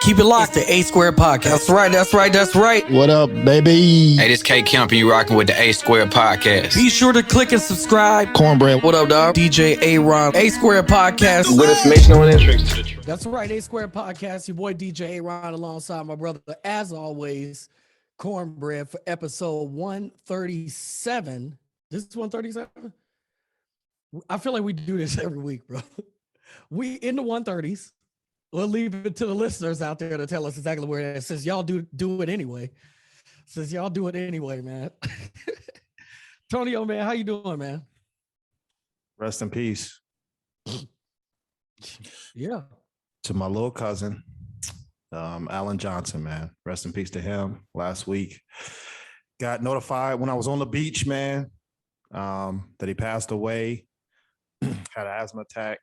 Keep it locked to A Square Podcast. That's right. What up, baby? Hey, this K Kemp, and you rocking with the A Square Podcast. Be sure to click and subscribe. Cornbread. What up, dog? DJ A-Ron. A Square Podcast. Good information on interest. That's right, A Square Podcast. Your boy DJ A-Ron alongside my brother, as always, Cornbread for episode 137. This is 137? I feel like we do this every week, bro. We in the 130s. We'll leave it to the listeners out there to tell us exactly where it is, since y'all do it anyway. Man. Tonio, man, how you doing, man? Rest in peace. Yeah. To my little cousin, Alan Johnson, man. Rest in peace to him. Last week, got notified when I was on the beach, man, that he passed away. Had an asthma attack,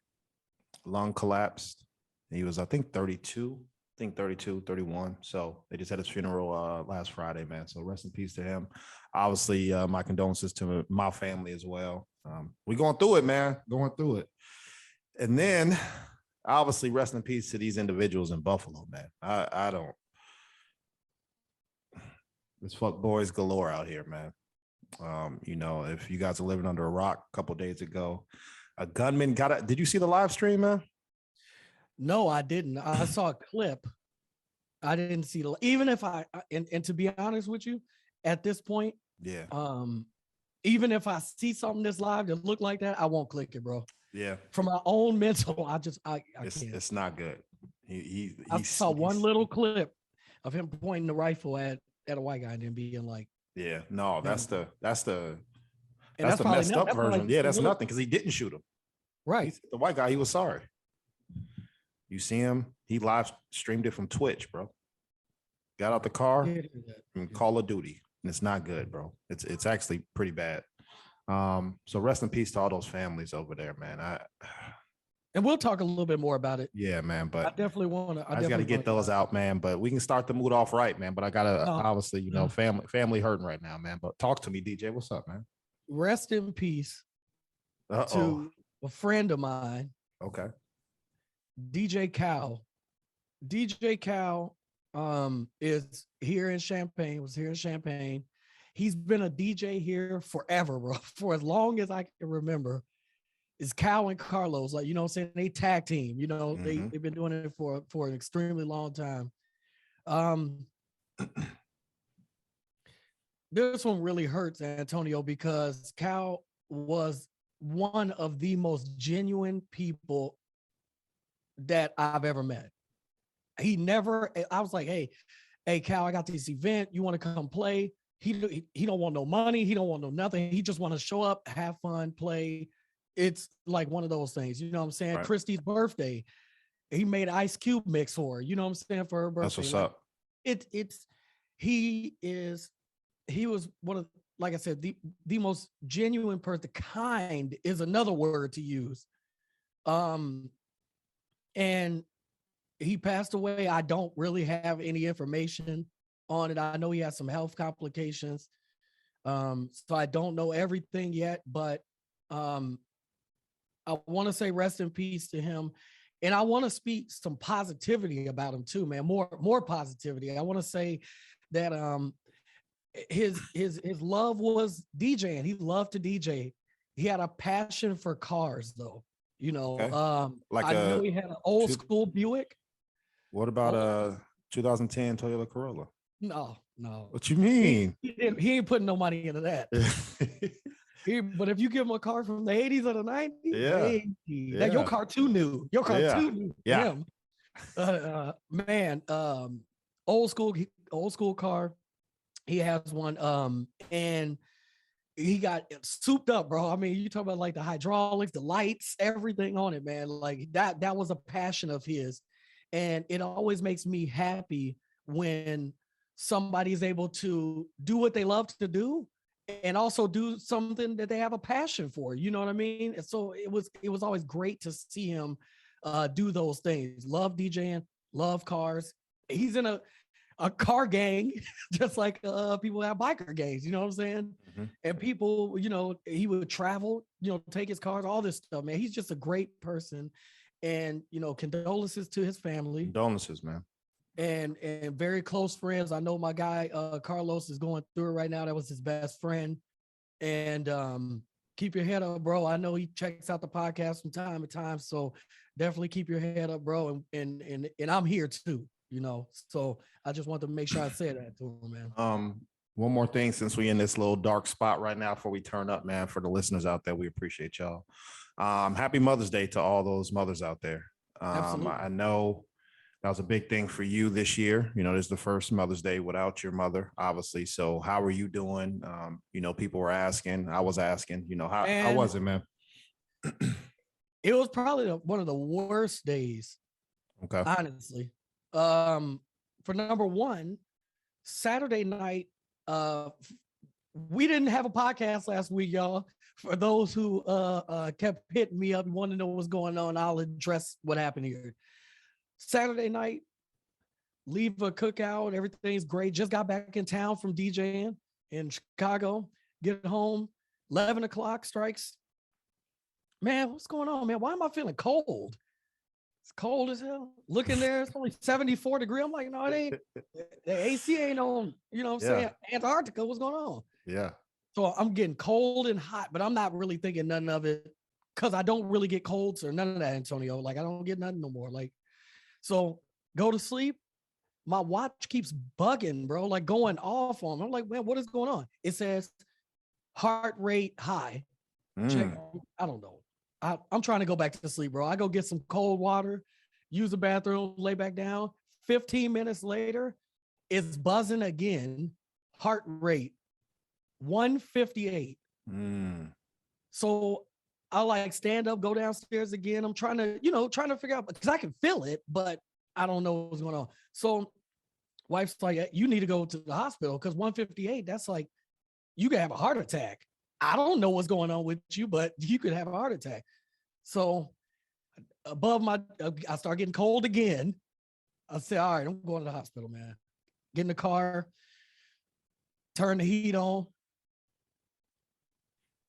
lung collapsed. He was, I think, 32, 31. So they just had his funeral last Friday, man. So rest in peace to him. Obviously, my condolences to my family as well. We're going through it, man. Going through it. And then, obviously, rest in peace to these individuals in Buffalo, man. I don't. There's fuck boys galore out here, man. If you guys are living under a rock a couple of days ago, a gunman got did you see the live stream, man? No, I didn't. I saw a clip. I didn't see even if and to be honest with you, at this point, yeah. Even if I see something that's live that look like that, I won't click it, bro. Yeah. For my own mental, I can't. It's not good. I saw one little clip of him pointing the rifle at a white guy and then being like, yeah, no, that's the messed up version. Like, yeah, that's nothing because he didn't shoot him. Right. The white guy, he was sorry. You see him? He live streamed it from Twitch, bro. Got out the car and Call of Duty. And it's not good, bro. It's actually pretty bad. So rest in peace to all those families over there, man. And we'll talk a little bit more about it. Yeah, man. But I definitely want to. I just got to get those out, man. But we can start the mood off right, man. But I gotta obviously, family hurting right now, man. But talk to me, DJ. What's up, man? Rest in peace to a friend of mine. Okay. DJ Cal. DJ Cal is here in Champaign, was here in Champaign. He's been a DJ here forever, bro. For as long as I can remember. It's Cal and Carlos, like, you know what I'm saying? They tag team, they've been doing it for an extremely long time. This one really hurts, Antonio, because Cal was one of the most genuine people that I've ever met. I was like, hey, Cal, I got this event. You want to come play? He don't want no money. He don't want no nothing. He just want to show up, have fun, play. It's like one of those things, you know what I'm saying? Right. Christy's birthday, he made Ice Cube mix for her, you know what I'm saying, for her birthday. That's what's up. He was one of, like I said, the most genuine person. Kind is another word to use. And he passed away. I don't really have any information on it. I know he has some health complications. So I don't know everything yet, but I want to say rest in peace to him. And I want to speak some positivity about him too, man. More positivity. I want to say that his love was DJing. He loved to DJ. He had a passion for cars though. Okay. I know he had an old school Buick. What about a 2010 Toyota Corolla? No. What you mean? He ain't putting no money into that. But if you give him a car from the 80s or the 90s, now your car too new. Your car too new. Yeah. Man, old school car. He has one. And he got souped up, bro. I mean, you talk about like the hydraulics, the lights, everything on it, man. Like that was a passion of his. And it always makes me happy when somebody's able to do what they love to do and also do something that they have a passion for, you know what I mean? And so it was always great to see him do those things. Love DJing, love cars. He's in a car gang, just like people have biker gangs, you know what I'm saying? Mm-hmm. And people, he would travel, take his cars, all this stuff, man. He's just a great person. And, condolences to his family. Condolences, man. and very close friends. I know my guy Carlos is going through it right now. That was his best friend. And keep your head up, bro. I know he checks out the podcast from time to time, so definitely keep your head up, bro. And I'm here too, you know. So I just want to make sure I say that to him, man. One more thing, since we in this little dark spot right now before we turn up, man, for the listeners out there, we appreciate y'all. Happy Mother's Day to all those mothers out there. Absolutely. I know that was a big thing for you this year. You know, this is the first Mother's Day without your mother, obviously. So how are you doing? You know, people were asking, I was asking, you know, how was it, man? It was probably one of the worst days. Okay. Honestly. For number one, Saturday night, we didn't have a podcast last week, y'all. For those who kept hitting me up and want to know what's going on, I'll address what happened here. Saturday night, leave a cookout. Everything's great. Just got back in town from DJing in Chicago. Get home, 11 o'clock strikes. Man, what's going on, man? Why am I feeling cold? It's cold as hell. Look in there, it's only 74 degrees. I'm like, no, it ain't. The AC ain't on, you know what I'm saying? Antarctica, what's going on? Yeah. So I'm getting cold and hot, but I'm not really thinking nothing of it because I don't really get colds or none of that, Antonio. Like, I don't get nothing no more. Like, so go to sleep. My watch keeps bugging, bro, like going off on me. I'm like, man, what is going on? It says heart rate high. Check. I don't know. I'm trying to go back to sleep, bro. I go get some cold water, use the bathroom, lay back down. 15 minutes later, it's buzzing again. Heart rate 158. So I like stand up, go downstairs again. I'm trying to figure out, because I can feel it, but I don't know what's going on. So wife's like, you need to go to the hospital because 158, that's like, you could have a heart attack. I don't know what's going on with you, but you could have a heart attack. So I start getting cold again. I say, all right, I'm going to the hospital, man. Get in the car, turn the heat on.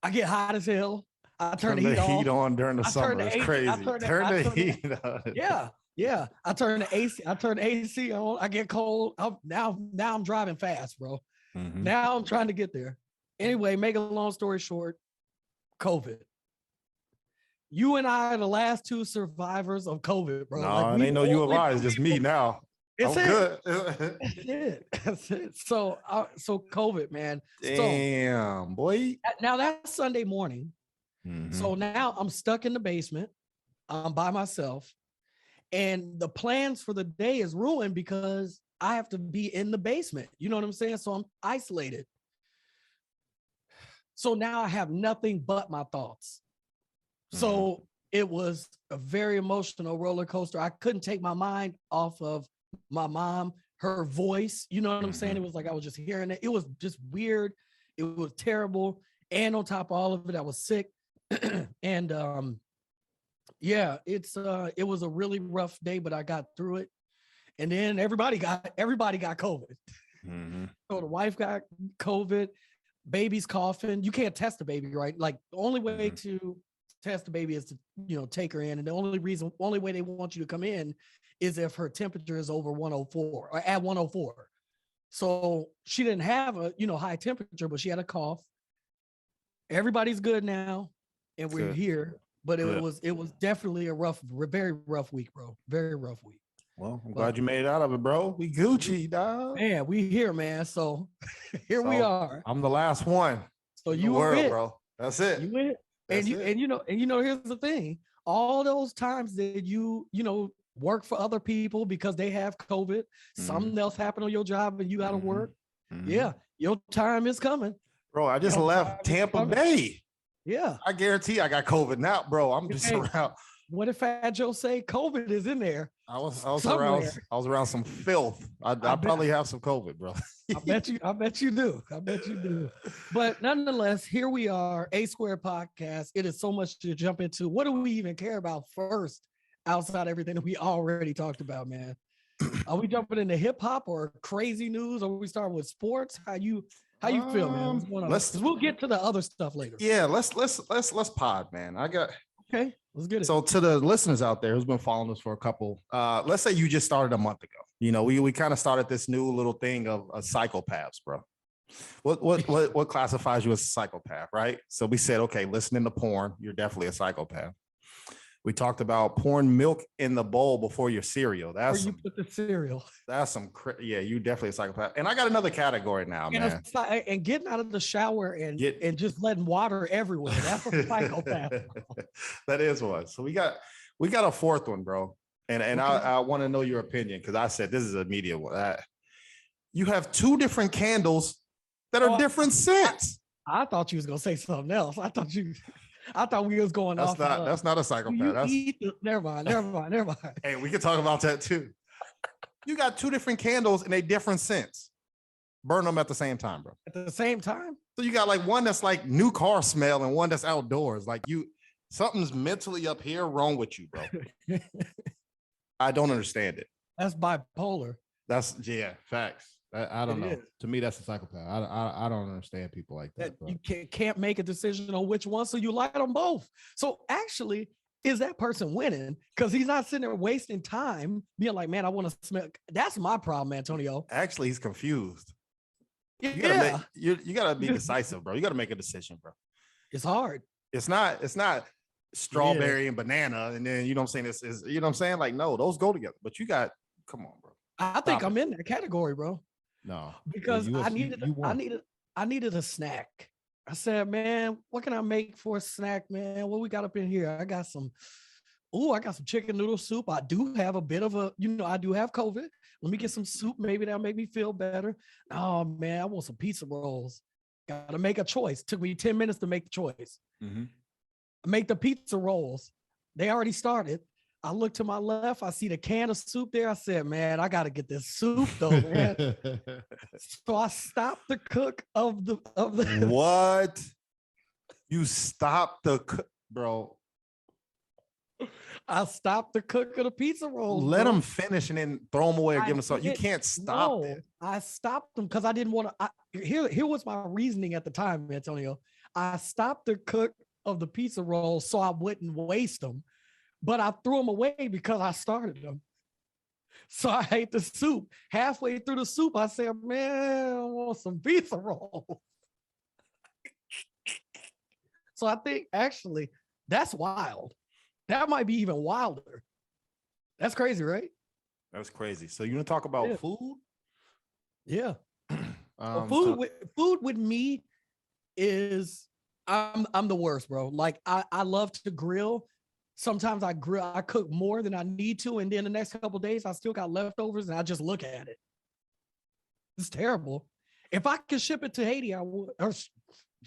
I get hot as hell. I turn the heat on during the summer. It's crazy. Turn the heat on. Yeah. I turn the AC on. I get cold. Now I'm driving fast, bro. Mm-hmm. Now I'm trying to get there. Anyway, make a long story short, COVID. You and I are the last two survivors of COVID, bro. No, like, it ain't no you of I. It's just me now. It's good. That's it. So COVID, man. Damn, boy. Now that's Sunday morning. Mm-hmm. So now I'm stuck in the basement. I'm by myself. And the plans for the day is ruined because I have to be in the basement. You know what I'm saying? So I'm isolated. So now I have nothing but my thoughts. So it was a very emotional roller coaster. I couldn't take my mind off of my mom, her voice. You know what I'm saying? It was like I was just hearing it. It was just weird. It was terrible. And on top of all of it, I was sick. And it was a really rough day, but I got through it. And then everybody got COVID. So the wife got COVID. Baby's coughing. You can't test the baby, right? Like the only way to test the baby is to, take her in. And the only way they want you to come in is if her temperature is over 104 or at 104. So she didn't have a, high temperature, but she had a cough. Everybody's good now. And we're here, but it was definitely a very rough week, bro. Very rough week. Well, I'm glad you made it out of it, bro. We Gucci, dog. Man, we here, man. So we are. I'm the last one. So you were it, bro. That's it. You went. And here's the thing. All those times that you work for other people because they have COVID, something else happened on your job and you got to work. Yeah, your time is coming. Bro, I just left Tampa Bay. Yeah. I guarantee I got COVID now, bro. I'm just around. What if Fat Joe say COVID is in there? I was around some filth. I probably have some COVID, bro. I bet you do. But nonetheless, here we are, A Squared Podcast. It is so much to jump into. What do we even care about first outside everything that we already talked about, man? Are we jumping into hip hop or crazy news? Or we start with sports? How you feel, man? We'll get to the other stuff later. Yeah, let's pod, man. Okay, let's get it. So to the listeners out there who's been following us for a couple, let's say you just started a month ago. You know, we kind of started this new little thing of psychopaths, bro. What classifies you as a psychopath, right? So we said, okay, listening to porn, you're definitely a psychopath. We talked about pouring milk in the bowl before your cereal. That's Where you put the cereal. That's yeah, you definitely a psychopath. And I got another category now, man. And getting out of the shower and just letting water everywhere. That's a psychopath. That is one. So we got a fourth one, bro. And okay. I want to know your opinion because I said this is a media one. You have two different candles that are different scents. I thought you was gonna say something else. I thought we was going off. That's not a psychopath. Never mind. Hey, we can talk about that too. You got two different candles in a different scents. Burn them at the same time, bro. At the same time? So you got like one that's like new car smell and one that's outdoors. Like something's mentally up here wrong with you, bro. I don't understand it. That's bipolar. Facts. I don't know. To me, that's a psychopath. I don't understand people like that. You can't make a decision on which one, so you light them both. So actually, is that person winning? Because he's not sitting there wasting time being like, man, I want to smell. That's my problem, Antonio. Actually, he's confused. You gotta be decisive, bro. You gotta make a decision, bro. It's hard. It's not strawberry and banana, and then you know what I'm saying. This is you know what I'm saying. Like, no, those go together. But come on, bro. I think I'm in that category, bro. No, because I needed a snack. I said, man, what can I make for a snack, man? What we got up in here? I got some chicken noodle soup. I do have a bit of I do have COVID. Let me get some soup. Maybe that'll make me feel better. Oh man, I want some pizza rolls. Got to make a choice. Took me 10 minutes to make the choice. Mm-hmm. Make the pizza rolls. They already started. I look to my left. I see the can of soup there. I said, man, I got to get this soup though, man. So I stopped the cook of the. What? You stopped the cook, bro. I stopped the cook of the pizza rolls. Let them finish and then throw them away or give them something. You can't stop it. I stopped them because I didn't want to. Here was my reasoning at the time, Antonio. I stopped the cook of the pizza rolls so I wouldn't waste them. But I threw them away because I started them. So I ate the soup. Halfway through the soup, I said, man, I want some pizza rolls. So I think actually that's wild. That might be even wilder. That's crazy, right? That's crazy. So you want to talk about food? Yeah. Food with me is I'm the worst, bro. Like I love to grill. Sometimes I cook more than I need to, and then the next couple of days I still got leftovers, and I just look at it. It's terrible. If I could ship it to Haiti, I would.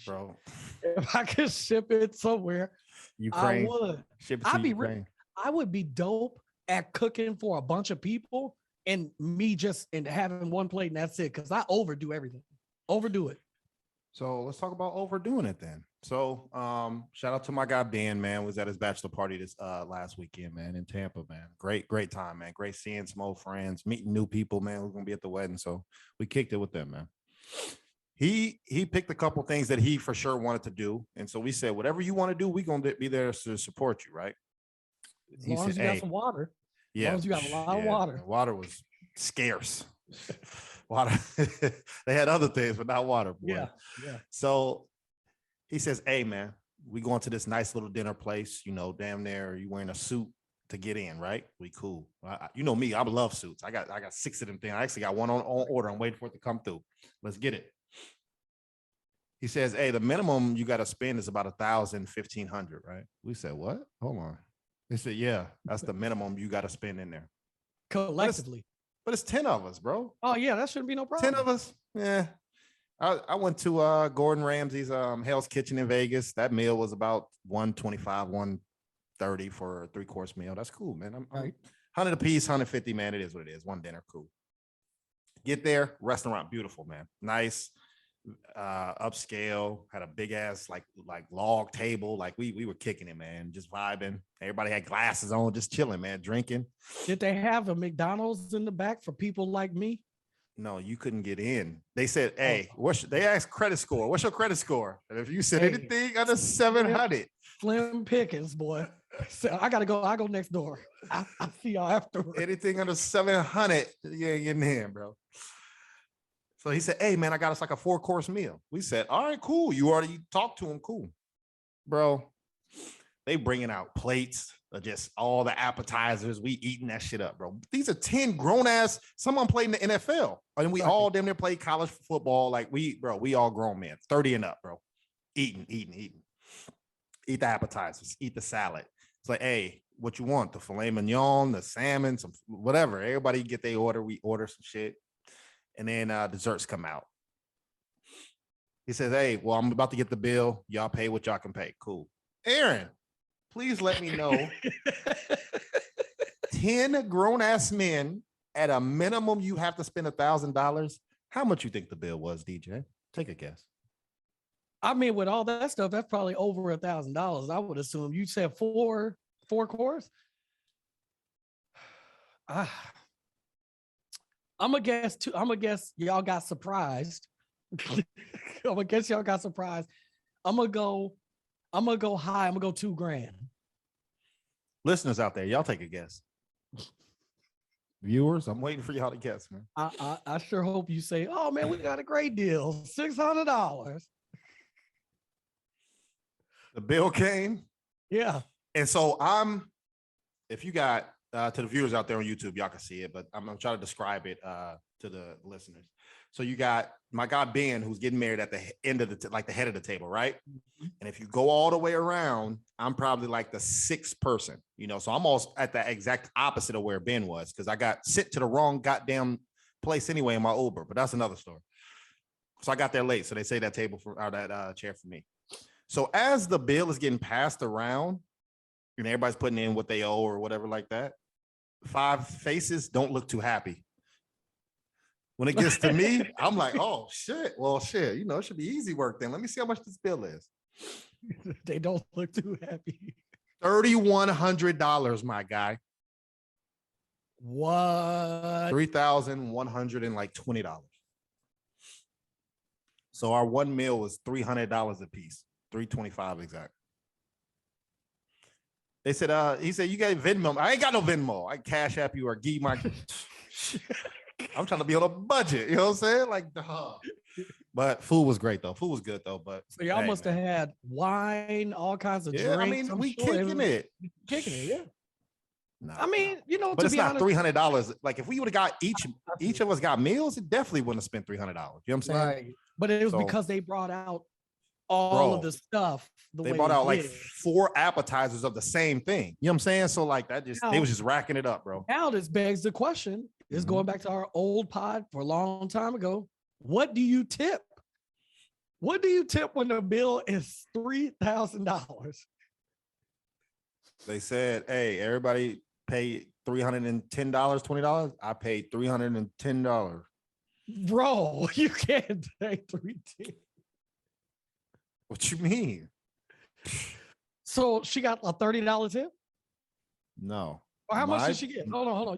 Bro, if I could ship it somewhere, Ukraine, I would. Ship it to Ukraine. I would be dope at cooking for a bunch of people, and me just having one plate, and that's it. Because I overdo everything. Overdo it. So let's talk about overdoing it then. So shout out to my guy Ben, man. Was at his bachelor party this last weekend, man, in Tampa, man. Great time, man. Great seeing some old friends, meeting new people, man. We're gonna be at the wedding. So we kicked it with them, man. He picked a couple things that he for sure wanted to do. And so we said, whatever you want to do, we're gonna be there to support you, right? As long as you got some water. Yeah. As long as you got a lot of water. Water was scarce. Water. They had other things, but not water. Boy. Yeah. So he says, hey, man, we going to this nice little dinner place, damn near you wearing a suit to get in, right? We cool. You know me, I love suits. I got 6 of them things. I actually got one on order. I'm waiting for it to come through. Let's get it. He says, hey, the minimum you got to spend is about $1,000, $1,500, right? We said, what? Hold on. He said, yeah, that's the minimum you got to spend in there. Collectively. But it's 10 of us, bro. Oh, yeah, that shouldn't be no problem. 10 of us? Yeah. I went to Gordon Ramsay's Hell's Kitchen in Vegas. That meal was about $125, $130 for a 3-course meal. That's cool, man. I'm 100 a piece, 150, man. It is what it is. One dinner, cool. Get there, restaurant, beautiful, man. Nice, upscale. Had a big ass like log table. Like we were kicking it, man. Just vibing. Everybody had glasses on, just chilling, man, drinking. Did they have a McDonald's in the back for people like me? No, you couldn't get in. They said, hey, they asked credit score. What's your credit score? And if you said anything under 700. Slim pickings, boy. So I gotta go. I go next door. I see y'all afterwards. Anything under 700, you ain't getting in, bro. So he said, hey, man, I got us like a 4-course meal. We said, all right, cool. You already talked to him. Cool. Bro, they bringing out plates of just all the appetizers. We eating that shit up, bro. These are 10 grown-ass. Someone played in the NFL. And we all damn near played college football. Like, we all grown men, 30 and up, bro. Eating. Eat the appetizers. Eat the salad. It's like, hey, what you want? The filet mignon, the salmon, some whatever. Everybody get their order. We order some shit. And then desserts come out. He says, hey, well, I'm about to get the bill. Y'all pay what y'all can pay. Cool. Aaron, please let me know. 10 grown-ass men, at a minimum, you have to spend $1,000. How much you think the bill was, DJ? Take a guess. I mean, with all that stuff, that's probably over $1,000. I would assume. You said four course. I'm gonna guess y'all got surprised. I'm gonna guess y'all got surprised. I'm gonna go high. I'm gonna go $2,000. Listeners out there, y'all take a guess. Viewers, I'm waiting for y'all to guess, man. I sure hope you say, oh man, we got a great deal. $600. The bill came. Yeah. And so if you got to the viewers out there on YouTube, y'all can see it, but I'm trying to describe it to the listeners. So you got my guy Ben, who's getting married at the end of the head of the table, right? Mm-hmm. And if you go all the way around, I'm probably like the 6th person, so I'm almost at the exact opposite of where Ben was, because I got sent to the wrong goddamn place anyway in my Uber, but that's another story. So I got there late, so they say that that chair for me. So as the bill is getting passed around, and everybody's putting in what they owe or whatever like that, 5 faces don't look too happy. When it gets to me, I'm like, oh, shit. Well, shit, it should be easy work then. Let me see how much this bill is. They don't look too happy. $3,100, my guy. What? $3,120. So our one meal was $300 a piece, $325 exact. They said, he said, you got Venmo. I ain't got no Venmo. I cash app you or give my. I'm trying to be on a budget. You know what I'm saying? Like, duh. But food was great though. Food was good though. But so y'all must have had wine, all kinds of drinks. I mean, we kicking it. Kicking it, yeah. No, I mean, but it's not $300. Like if we would have got each of us got meals, it definitely wouldn't have spent $300. You know what I'm saying? Right. But it was because they brought out all of the stuff. They brought out like 4 appetizers of the same thing. You know what I'm saying? So like that they was just racking it up, bro. Now this begs the question. Is going back to our old pod for a long time ago. What do you tip? What do you tip when the bill is $3,000? They said, hey, everybody pay $310, $20. I paid $310. Bro, you can't pay $310. What you mean? So she got a $30 tip? No. Or how much did she get? Hold on.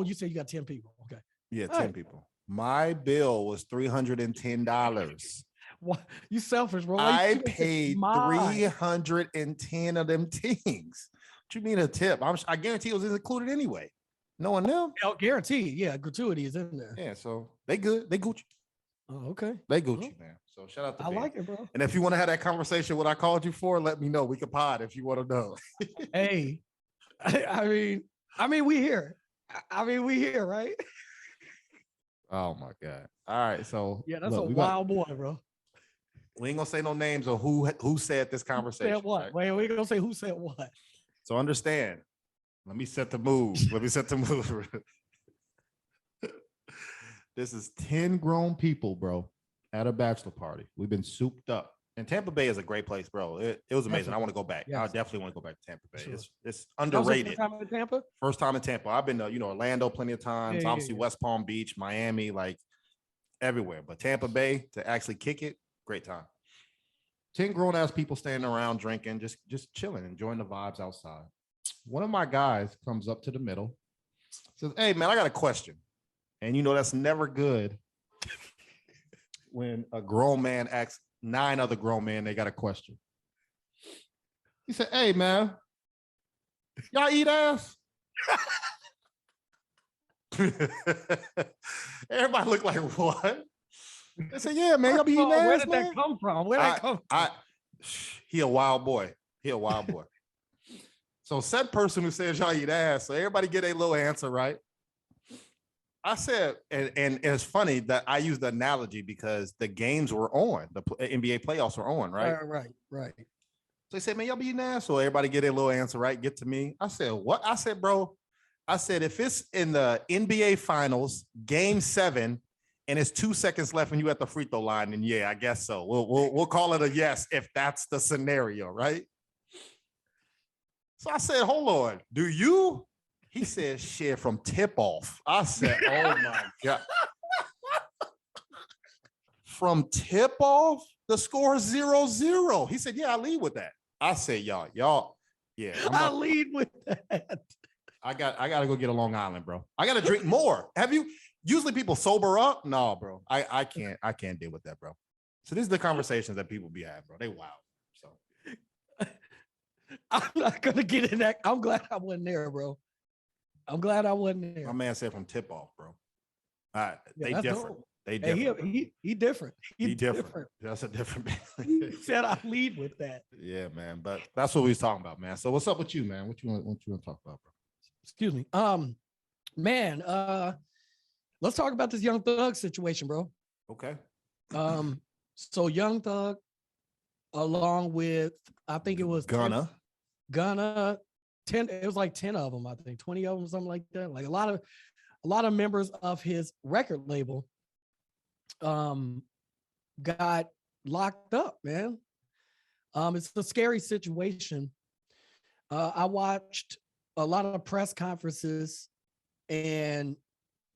You said you got 10 people. Okay. Yeah, 10 people. My bill was $310. What? You selfish, bro. I paid 310 of them things. What you mean a tip? I guarantee it was included anyway. No one knew. I'll guarantee. Yeah, gratuity is in there. Yeah, so they good. They Gucci. Oh, okay. They Gucci, man. So shout out to Ben. I like it, bro. And if you want to have that conversation, what I called you for, let me know. We could pod if you want to know. Hey. I mean, we here. We here, right? Oh my God! All right, so yeah, that's a wild boy, bro. We ain't gonna say no names or who said this conversation. Said what? Right? Wait, we ain't gonna say who said what. So understand. Let me set the mood. This is 10 grown people, bro, at a bachelor party. We've been souped up. And Tampa Bay is a great place, bro. It was amazing. I want to go back. Yes. I definitely want to go back to Tampa Bay. Sure. It's underrated. First time in Tampa? First time in Tampa. I've been to, Orlando plenty of times. Obviously, West Palm Beach, Miami, like everywhere. But Tampa Bay, to actually kick it, great time. 10 grown-ass people standing around drinking, just chilling, enjoying the vibes outside. One of my guys comes up to the middle, says, hey, man, I got a question. And that's never good when a grown man asks 9 other grown men, they got a question. He said, hey, man, Y'all eat ass? Everybody look like, what? They said, yeah, man, y'all be eating ass, Where did man. that come from? Where did that come from? He a wild boy. He a wild boy. So said person who says y'all eat ass, so everybody get a little answer, right? I said, and it's funny that I used the analogy because the games were on, the NBA playoffs were on, right? Right. So they said, man, y'all be eating ass, so everybody get a little answer, right? Get to me. I said, what? I said, bro, I said, if it's in the NBA finals, game 7, and it's 2 seconds left and you at the free throw line, then yeah, I guess so. We'll call it a yes if that's the scenario, right? So I said, hold on, do you? He said, shit, from tip off. I said, oh my God. From tip off, the score is 0-0. He said, yeah, I lead with that. I said, y'all, yeah. I lead with that. I got to go get a Long Island, bro. I got to drink more. Have you? Usually people sober up. No, bro. I can't deal with that, bro. So these are the conversations that people be having, bro. They wild. So I'm not gonna get in that. I'm glad I wasn't there, bro. I'm glad I wasn't there. my man said from tip off, bro. All right, Yeah, they different. dope. They Hey, different. he different. He different. That's a different. He said I lead with that. Yeah, man. But that's what we was talking about, man. So what's up with you, man? What you want to talk about, bro? Excuse me. Man, let's talk about this Young Thug situation, bro. Okay. So Young Thug, along with I think it was Gunna, 10, it was like 10 of them, I think 20 of them, something like that. Like a lot of members of his record label got locked up, man. It's a scary situation. I watched a lot of press conferences, and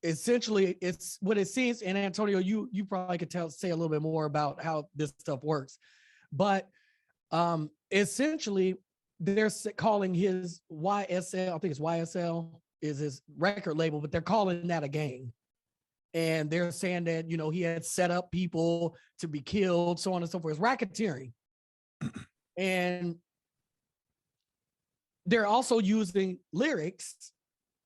essentially it's what it seems. And Antonio, you probably could say a little bit more about how this stuff works, but essentially they're calling his YSL, I think it's YSL is his record label, but they're calling that a gang. And they're saying that, you know, he had set up people to be killed, so on and so forth. It's racketeering. And they're also using lyrics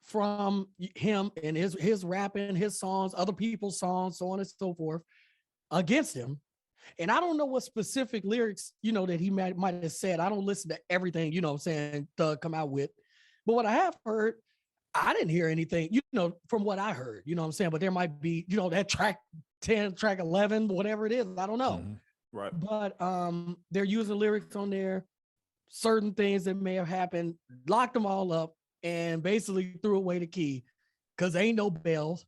from him and his rapping, his songs, other people's songs, so on and so forth, against him. And I don't know what specific lyrics, you know, that he might have said. I don't listen to everything, you know what I'm saying, Thug come out with. But what I have heard, I didn't hear anything, you know, from what I heard, you know what I'm saying? But there might be, you know, that track 10, track 11, whatever it is, I don't know. Mm-hmm. Right. But they're using lyrics on there, certain things that may have happened, locked them all up, and basically threw away the key because ain't no bells,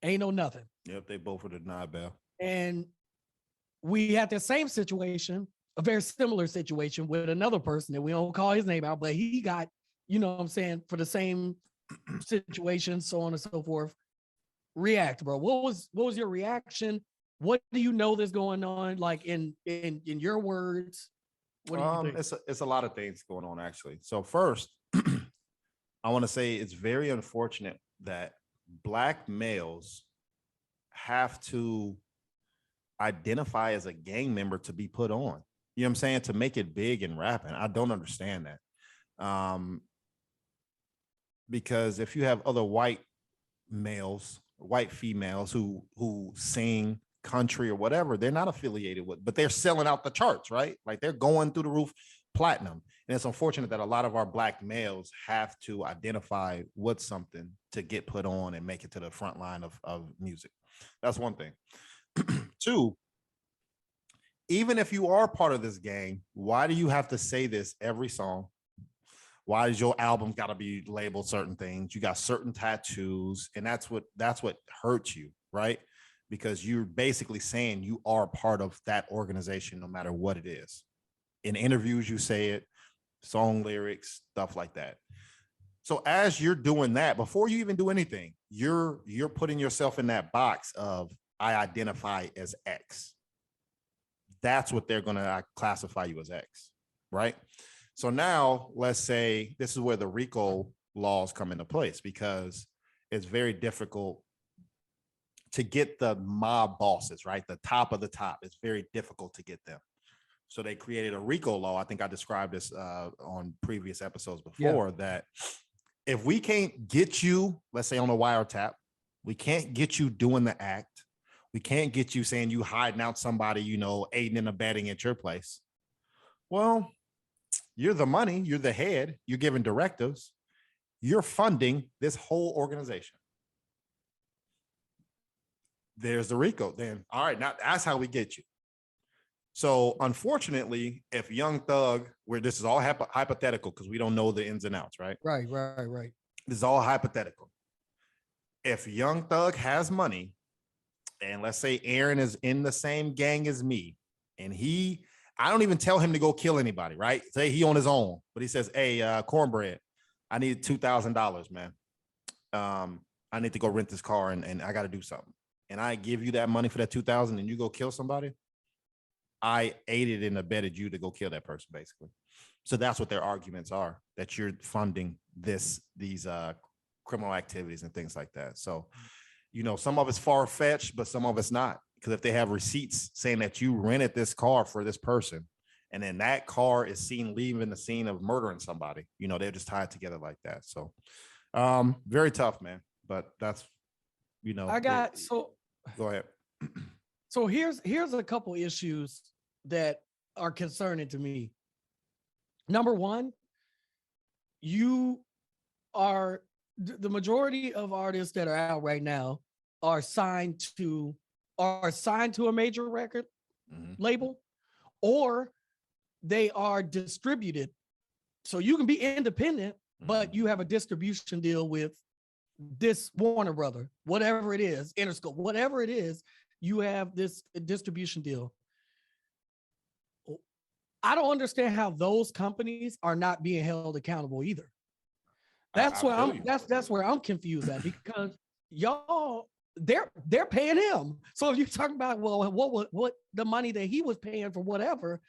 ain't no nothing. Yep, they both were denied bail. And we had the same situation, a very similar situation with another person that we don't call his name out, but he got, you know what I'm saying, for the same situation, so on and so forth. React, bro. What was your reaction? What do you know that's going on? Like in your words, what do you think? It's a lot of things going on, actually. So first, I want to say it's very unfortunate that Black males have to identify as a gang member to be put on. You know what I'm saying? To make it big in rapping. I don't understand that. Because if you have other white males, white females who sing country or whatever, they're not affiliated with, but they're selling out the charts, right? Like they're going through the roof platinum. And it's unfortunate that a lot of our Black males have to identify with something to get put on and make it to the front line of music. That's one thing. Two, even if you are part of this gang, why do you have to say this every song? Why is your album got to be labeled certain things? You got certain tattoos, and that's what hurts you, right? Because you're basically saying you are part of that organization, no matter what it is. In interviews, you say it, song lyrics, stuff like that. So as you're doing that, before you even do anything, you're putting yourself in that box of I identify as X. That's what they're going to classify you as X, right? So now let's say this is where the Rico laws come into place, because it's very difficult to get the mob bosses, right? The top of the top. It's very difficult to get them. So they created a Rico Law. I think I described this on previous episodes before, that if we can't get you, let's say on a wiretap, we can't get you doing the act. We can't get you saying you hiding out somebody, aiding and abetting at your place. Well, you're the money, you're the head, you're giving directives, you're funding this whole organization. There's the Rico. Then, all right, now that's how we get you. So unfortunately, if Young Thug, where this is all hypothetical because we don't know the ins and outs, right? Right. This is all hypothetical. If Young Thug has money, and let's say Aaron is in the same gang as me, and I don't even tell him to go kill anybody, right? Say he on his own, but he says, hey, Cornbread, I need $2,000, man. I need to go rent this car and I got to do something. And I give you that money for that $2,000 and you go kill somebody. I aided and abetted you to go kill that person, basically. So that's what their arguments are, that you're funding these criminal activities and things like that. So, some of it's far-fetched, but some of it's not. Because if they have receipts saying that you rented this car for this person, and then that car is seen leaving the scene of murdering somebody, they're just tied together like that. So very tough, man. But that's, go ahead. So here's a couple issues that are concerning to me. Number one, the majority of artists that are out right now are signed to a major record label, or they are distributed. So you can be independent, but you have a distribution deal with this Warner Brother, whatever it is, Interscope, whatever it is, you have this distribution deal. I don't understand how those companies are not being held accountable either. That's where I'm confused at, because y'all, they're paying him. So if you're talking about, well, what the money that he was paying for whatever,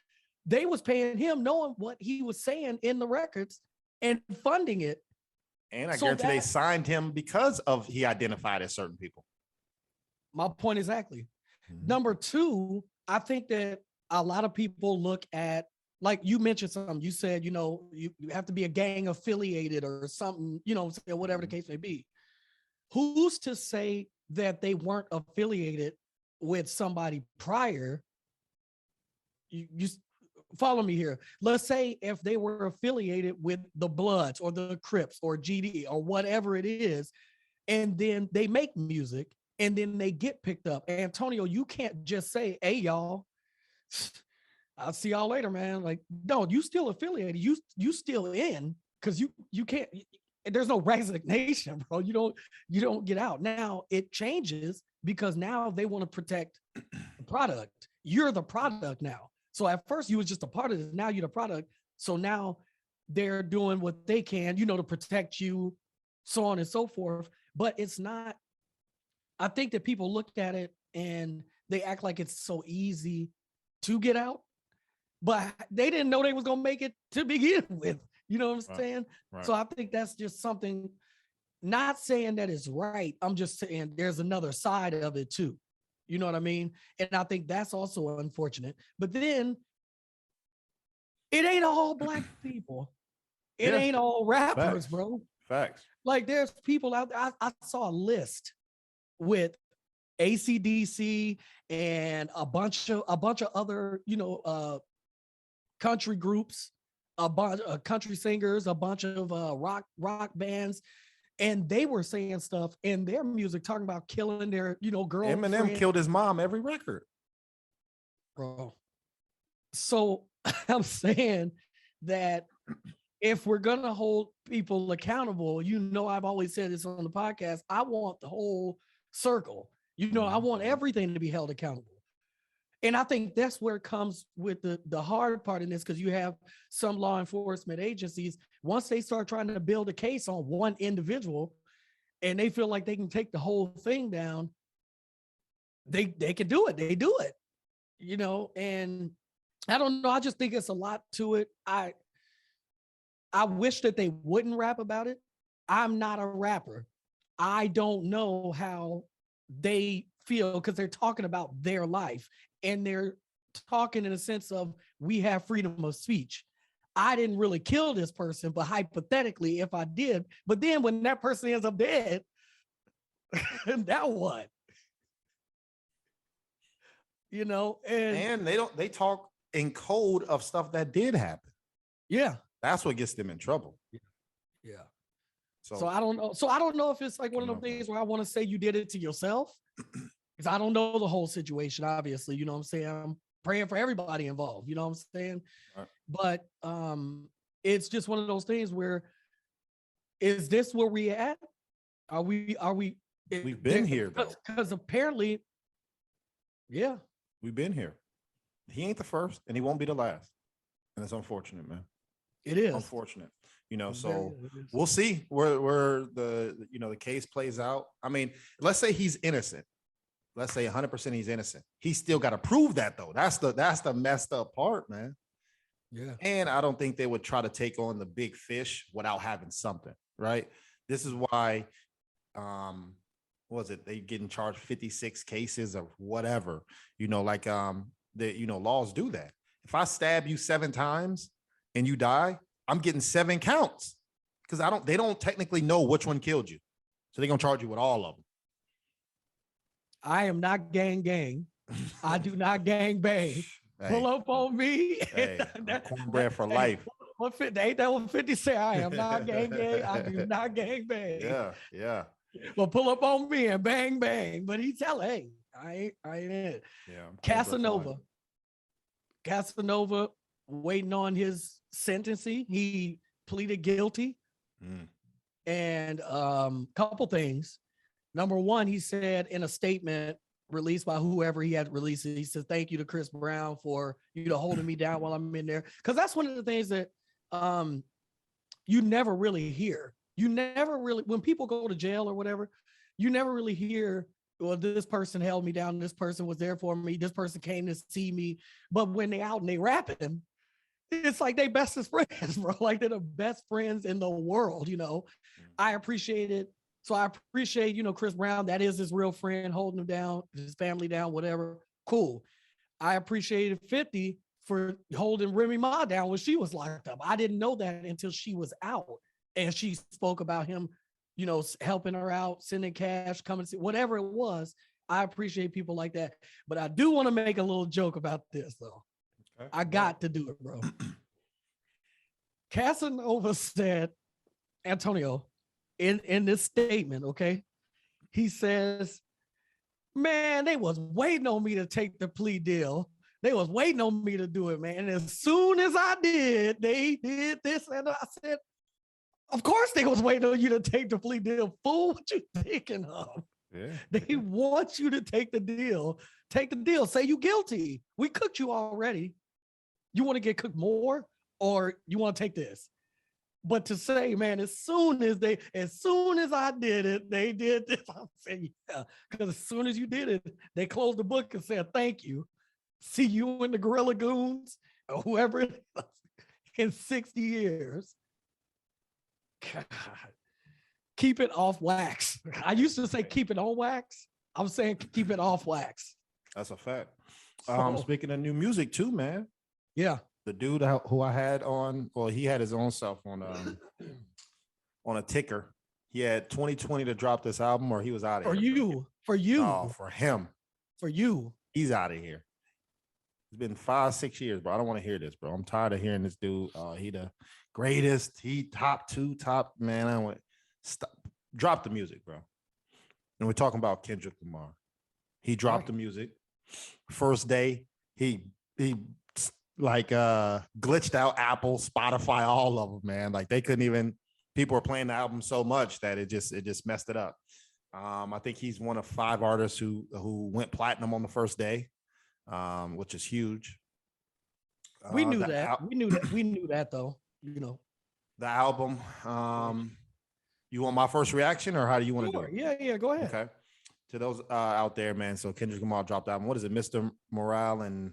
they was paying him knowing what he was saying in the records and funding it. And I guarantee they signed him because of he identified as certain people. My point exactly. Number two, I think that a lot of people look at, like you mentioned something, you said, you have to be a gang affiliated or something, whatever the case may be. Who's to say that they weren't affiliated with somebody prior? You follow me here. Let's say if they were affiliated with the Bloods or the Crips or GD or whatever it is, and then they make music and then they get picked up. Antonio, you can't just say, hey, y'all, I'll see y'all later, man. Like, no, you still affiliated. You still in, because you can't. There's no resignation, bro. You don't get out. Now it changes because now they want to protect the product. You're the product now. So at first you was just a part of it. Now you're the product. So now they're doing what they can, to protect you, so on and so forth. But it's not. I think that people look at it and they act like it's so easy to get out, but they didn't know they was gonna make it to begin with. You know what I'm saying? Right. So I think that's just something, not saying that it's right. I'm just saying there's another side of it too. You know what I mean? And I think that's also unfortunate. But then it ain't all black people. It ain't all rappers, Facts. Bro. Facts. Like there's people out there. I saw a list with AC/DC and a bunch of other, country groups, a bunch of country singers, a bunch of rock bands, and they were saying stuff in their music talking about killing their, girlfriend. Eminem killed his mom every record, bro. So I'm saying that if we're gonna hold people accountable, I've always said this on the podcast, I want the whole circle. I want everything to be held accountable. And I think that's where it comes with the hard part in this, because you have some law enforcement agencies, once they start trying to build a case on one individual and they feel like they can take the whole thing down, they can do it. They do it, and I don't know. I just think it's a lot to it. I wish that they wouldn't rap about it. I'm not a rapper. I don't know how they feel, because they're talking about their life and they're talking in a sense of we have freedom of speech. I didn't really kill this person, but hypothetically, if I did, but then when that person ends up dead, now what? You know, and they talk in code of stuff that did happen. Yeah, that's what gets them in trouble. Yeah. So I don't know. So I don't know if it's like one of those things where I want to say you did it to yourself, because I don't know the whole situation. Obviously, you know what I'm saying. I'm praying for everybody involved. You know what I'm saying. Right. But it's just one of those things where, is this where we at? Are we? We've been here though, because apparently, yeah, we've been here. He ain't the first, and he won't be the last, and it's unfortunate, man. It is unfortunate, you know. So we'll see where the the case plays out. I mean, let's say he's innocent. Let's say 100% he's innocent. He's still got to prove that though. That's the messed up part, man. Yeah. And I don't think they would try to take on the big fish without having something, right? This is why, what was it? They getting charged 56 cases of whatever, like laws do that. If I stab you 7 times and you die, I'm getting 7 counts because they don't technically know which one killed you. So they're going to charge you with all of them. I am not gang. I do not gang bang. Hey, pull up on me. Hey, cornbread for life. Ain't that what 50 say? I am not gang. I do not gang bang. Yeah. Well, pull up on me and bang bang. But he tell, hey, I ain't it. Yeah. Casanova waiting on his sentencing. He pleaded guilty. And couple things. Number one, he said in a statement released by whoever he had released it, he said, thank you to Chris Brown for, holding me down while I'm in there. Because that's one of the things that you never really hear. You never really, when people go to jail or whatever, you never really hear, well, this person held me down. This person was there for me. This person came to see me. But when they out and they rapping, it's like they bestest friends, bro. Like they're the best friends in the world, I appreciate it. So I appreciate, Chris Brown. That is his real friend, holding him down, his family down, whatever. Cool. I appreciated 50 for holding Remy Ma down when she was locked up. I didn't know that until she was out. And she spoke about him, helping her out, sending cash, coming to see, whatever it was. I appreciate people like that. But I do want to make a little joke about this, though. Okay. I got to do it, bro. Casanova said, Antonio, in this statement, okay, he says, man, they was waiting on me to take the plea deal. They was waiting on me to do it, man. And as soon as I did, they did this. And I said, of course they was waiting on you to take the plea deal. Fool, what you thinking of? Yeah. They want you to take the deal. Take the deal. Say you guilty. We cooked you already. You want to get cooked more, or you want to take this? But to say, man, as soon as I did it, they did this. I'm saying, yeah, because as soon as you did it, they closed the book and said, thank you. See you in the Gorilla Goons or whoever it is in 60 years. God. Keep it off wax. I used to say keep it on wax. I'm saying keep it off wax. That's a fact. Speaking of new music too, man. Yeah. The dude who I had on, well, he had his own self on a ticker. He had 2020 to drop this album, or he was out of here. For you. Oh, for him. For you. He's out of here. It's been 5-6 years, bro. I don't want to hear this, bro. I'm tired of hearing this dude. He the greatest. He top, man. I went stop. Drop the music, bro. And we're talking about Kendrick Lamar. He dropped the music. First day, he glitched out Apple, Spotify, all of them, man. Like they couldn't even, people were playing the album so much that it just messed it up. I think he's one of 5 artists who went platinum on the first day, which is huge. We knew that. We knew that though, The album, you want my first reaction or how do you want to do it? Yeah, go ahead. Okay. To those out there, man. So Kendrick Lamar dropped the album. What is it? Mr. Morale and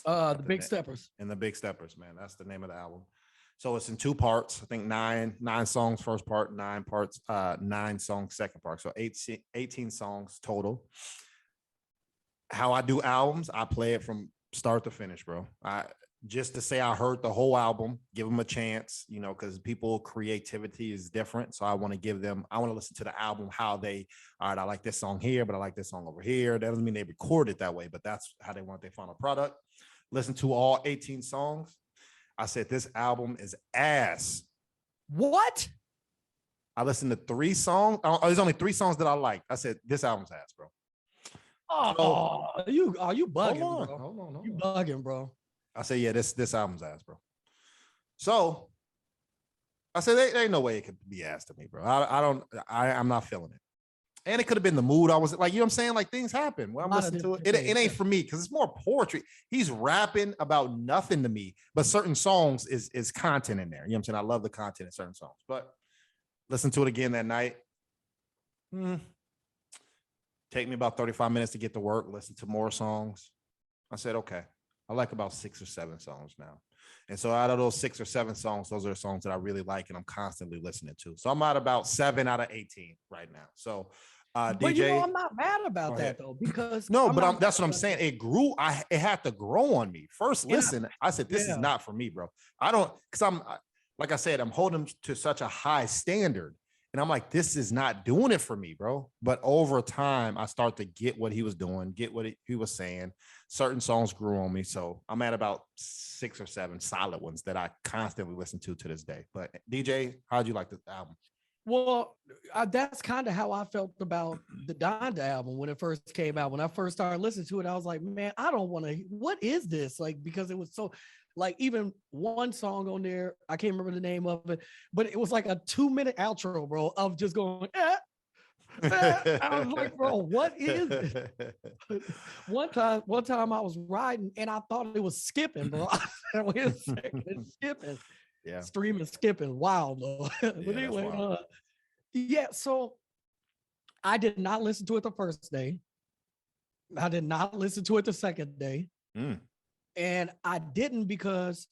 the Big Steppers. And the Big Steppers, man. That's the name of the album. So it's in 2 parts. I think 9 songs first part, 9 parts, 9 songs second part. So 18 songs total. how I do albums, I play it from start to finish, bro. I just to say I heard the whole album, give them a chance, you know, because people creativity is different. So I want to listen to the album, how they, all right, I like this song here, but I like this song over here. That doesn't mean they record it that way, but that's how they want their final product. Listen to all 18 songs. I said, this album is ass. What? I listened to 3 songs. There's only 3 songs that I liked. I said, this album's ass, bro. Oh, you bugging, hold bro. on. You bugging, bro. I say, yeah, this album's ass, bro. So I said, there ain't no way it could be ass to me, bro. I'm not feeling it. And it could have been the mood. I was like, you know what I'm saying? Like things happen when I'm listening to it. It ain't for me because it's more poetry. He's rapping about nothing to me, but certain songs is content in there. You know what I'm saying? I love the content in certain songs, but listen to it again that night. Take me about 35 minutes to get to work, listen to more songs. I said, okay, I like about 6 or 7 songs now. And so out of those 6 or 7 songs, those are the songs that I really like and I'm constantly listening to. So I'm at about 7 out of 18 right now. So but DJ, you know, I'm not mad about that though, because no, but that's what I'm saying. It grew. It had to grow on me. First, listen, I said, this is not for me, bro. I don't, because like I said, I'm holding to such a high standard. And I'm like, this is not doing it for me, bro. But over time, I start to get what he was doing, get what he was saying. Certain songs grew on me. So I'm at about 6 or 7 solid ones that I constantly listen to this day. But DJ, how'd you like the album? Well, that's kind of how I felt about the Donda album when it first came out. When I first started listening to it, I was like, man, I don't want to, what is this? Like, because it was so, like, even one song on there, I can't remember the name of it, but it was like a 2-minute outro, bro, of just going, I was like, bro, what is this? One time I was riding and I thought it was skipping, bro. I said, wait a second, it's skipping. Yeah. Streaming, skipping, wild though. But anyway, so I did not listen to it the first day. I did not listen to it the second day. And I didn't because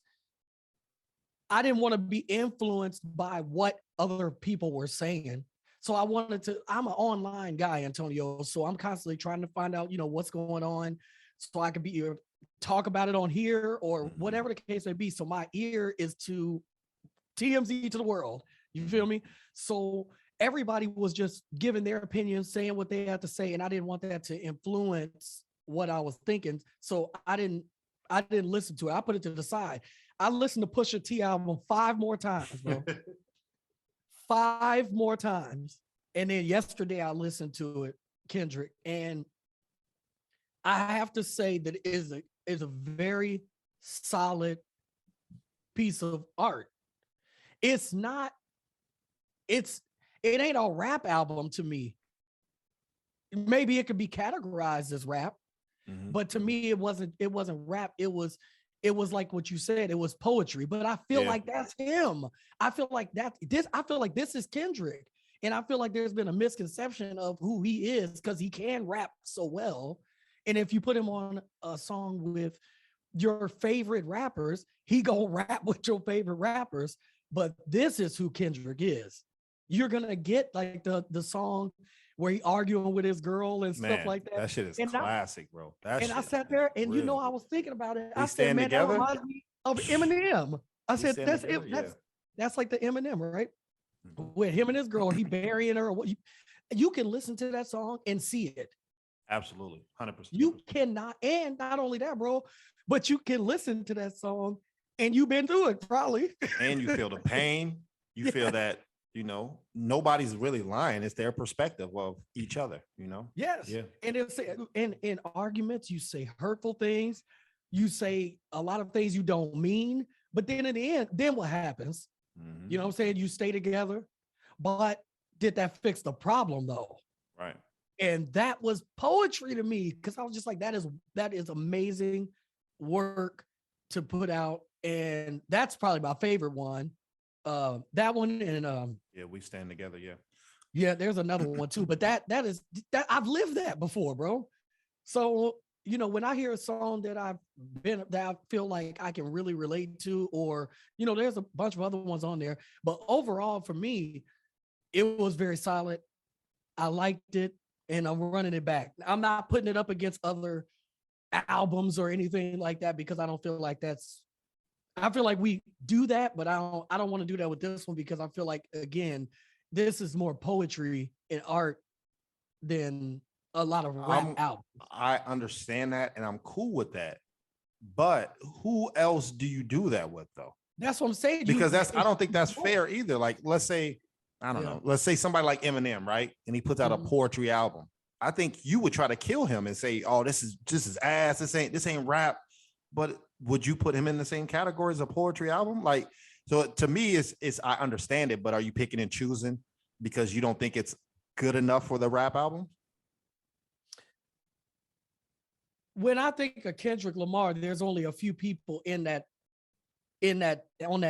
I didn't want to be influenced by what other people were saying. So I'm an online guy, Antonio. So I'm constantly trying to find out, what's going on so I could talk about it on here or whatever the case may be. So my ear is to TMZ to the world. You feel me? So everybody was just giving their opinions, saying what they had to say. And I didn't want that to influence what I was thinking. So I didn't listen to it. I put it to the side. I listened to Pusha T album 5 more times, bro. 5 more times. And then yesterday I listened to it, Kendrick. And I have to say that it is a very solid piece of art. It ain't a rap album to me. Maybe it could be categorized as rap, but to me it wasn't rap. It was like what you said, it was poetry, but I feel like that's him. I feel like this is Kendrick. And I feel like there's been a misconception of who he is because he can rap so well. And if you put him on a song with your favorite rappers, he gonna rap with your favorite rappers. But this is who Kendrick is. You're gonna get like the song where he arguing with his girl and stuff like that. That shit is classic, bro. I sat there and really, I was thinking about it. I said, man, that reminds me of Eminem. I said, that's like the Eminem, right? With him and his girl, he burying her. You can listen to that song and see it. Absolutely, 100%. You cannot, and not only that, bro, but you can listen to that song and you've been through it probably. And you feel the pain. You feel that, nobody's really lying. It's their perspective of each other, Yes. Yeah. And it's in arguments, you say hurtful things. You say a lot of things you don't mean. But then in the end, then what happens? You know what I'm saying? You stay together. But did that fix the problem though? Right. And that was poetry to me because I was just like, that is amazing work to put out. And that's probably my favorite one. That one and We Stand Together. Yeah, there's another one too, but that I've lived that before, bro. So when I hear a song that I feel like I can really relate to, or there's a bunch of other ones on there, but overall for me, it was very solid. I liked it. and I'm running it back. I'm not putting it up against other albums or anything like that because I don't feel like I feel like we do that, but I don't want to do that with this one because I feel like, again, this is more poetry and art than a lot of rap albums. I understand that, and I'm cool with that. But who else do you do that with, though? That's what I'm saying. Because I don't think that's fair either. Like, let's say, I don't know, let's say somebody like Eminem, right? And he puts out a poetry album. I think you would try to kill him and say, "Oh, this is ass. This ain't rap." But would you put him in the same category as a poetry album? Like, so to me, it's I understand it, but are you picking and choosing because you don't think it's good enough for the rap album? When I think of Kendrick Lamar, there's only a few people on that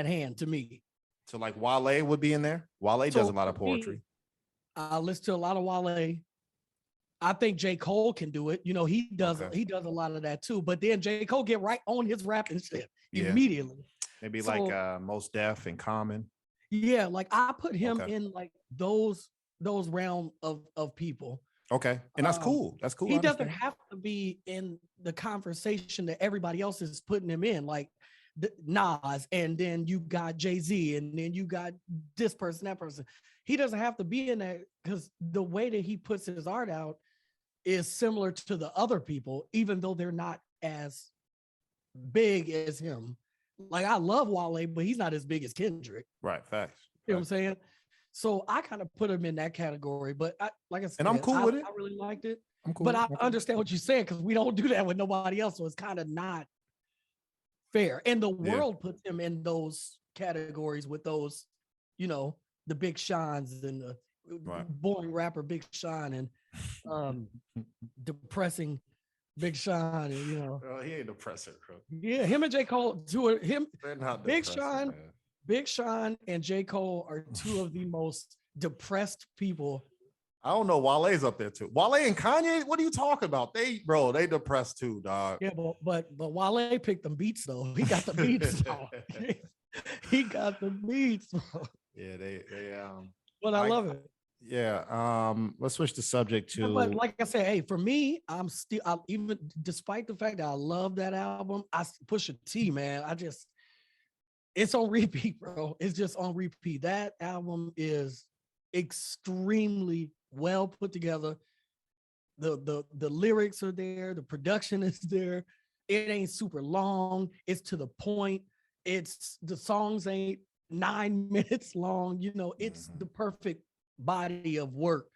hand to me. So like Wale would be in there. Wale does a lot of poetry. I listen to a lot of Wale. I think J. Cole can do it. You know, he does a lot of that too. But then J. Cole get right on his rapping shit immediately. Maybe so, like Mos Def and Common. Yeah, like I put him in like those realm of people. Okay. And that's cool. That's cool. He doesn't have to be in the conversation that everybody else is putting him in, like Nas, and then you got Jay-Z, and then you got this person, that person. He doesn't have to be in that because the way that he puts his art out is similar to the other people, even though they're not as big as him. Like I love Wale, but he's not as big as Kendrick. Right. Facts. You know what I'm saying? So I kind of put him in that category, but like I said, and I'm cool with it. I really liked it. I'm cool. But I understand what you're saying because we don't do that with nobody else, so it's kind of not fair. And the world puts him in those categories with those, you know, the Big Seans and the boring rapper Big Sean and depressing Big Sean, and you know, he ain't depressing, bro. Yeah, him and J. Cole, They're not Big Sean. Man. Big Sean and J. Cole are two of the most depressed people. I don't know. Wale's up there too. Wale and Kanye, what are you talking about? They depressed too, dog. Yeah, but Wale picked them beats though. He got the beats. He got the beats. Yeah, they But I love it. Yeah. Let's switch the subject to. But like I said, hey, for me, even despite the fact that I love that album, I push a T, man. It's on repeat, bro. It's just on repeat. That album is extremely well put together. The lyrics are there. The production is there. It ain't super long. It's to the point. The songs ain't 9 minutes long. You know, it's the perfect body of work.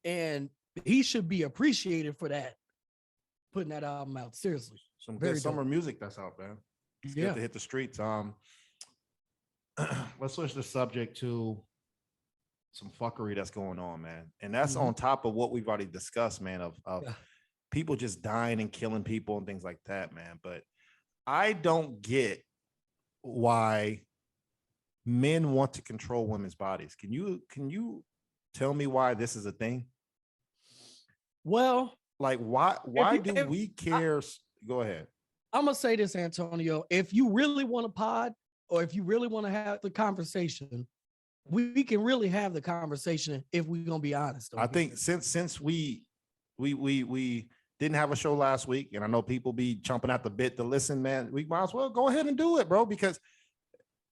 And he should be appreciated for that. Putting that album out. Seriously. Some good summer music that's out, man. It's good to hit the streets. Let's switch the subject to some fuckery that's going on, man. And that's on top of what we've already discussed, man, of people just dying and killing people and things like that, man. But I don't get why men want to control women's bodies. Can you tell me why this is a thing? Well, like why do we care? Go ahead. I'm gonna say this, Antonio. If you really want a pod, or if you really want to have the conversation, we can really have the conversation if we're gonna be honest. I think since we didn't have a show last week, and I know people be chomping at the bit to listen, man, we might as well go ahead and do it, bro, because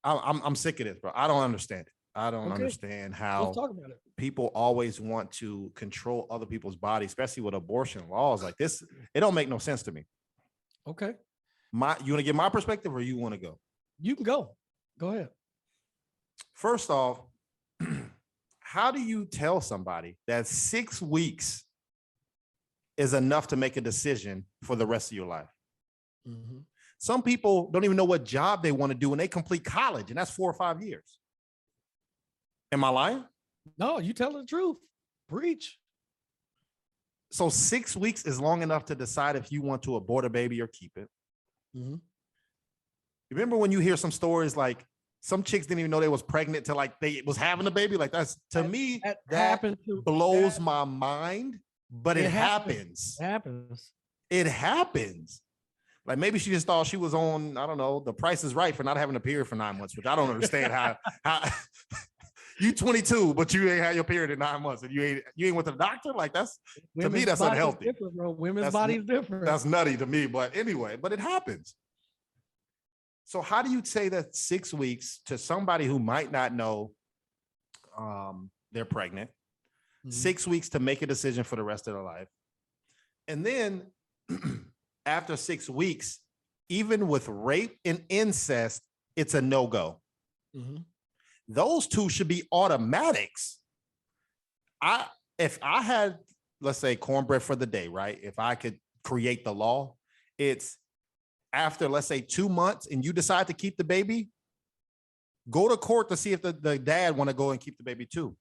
I'm sick of this, bro. I don't understand it. I don't understand how people always want to control other people's bodies, especially with abortion laws like this. It don't make no sense to me. Okay. You want to get my perspective, or you want to go? You can go. Go ahead. First off, how do you tell somebody that 6 weeks is enough to make a decision for the rest of your life? Mm-hmm. Some people don't even know what job they want to do when they complete college, and that's 4 or 5 years. Am I lying? No, you tell the truth. Preach. So 6 weeks is long enough to decide if you want to abort a baby or keep it. Mm-hmm. Remember when you hear some stories like some chicks didn't even know they was pregnant till like they was having a baby? Like that blows my mind, but it happens. It happens. Like maybe she just thought she was on, I don't know, The Price is Right for not having a period for 9 months, which I don't understand how You 22, but you ain't had your period in 9 months, and you ain't went to the doctor. Like that's to me, that's unhealthy. Bro. Women's body's different. That's nutty to me. But anyway, but it happens. So how do you say that 6 weeks to somebody who might not know they're pregnant? 6 weeks to make a decision for the rest of their life, and then after 6 weeks, even with rape and incest, it's a no-go. Those two should be automatics. If I had, let's say, cornbread for the day, right? If I could create the law, it's after, let's say, 2 months and you decide to keep the baby, go to court to see if the dad want to go and keep the baby too.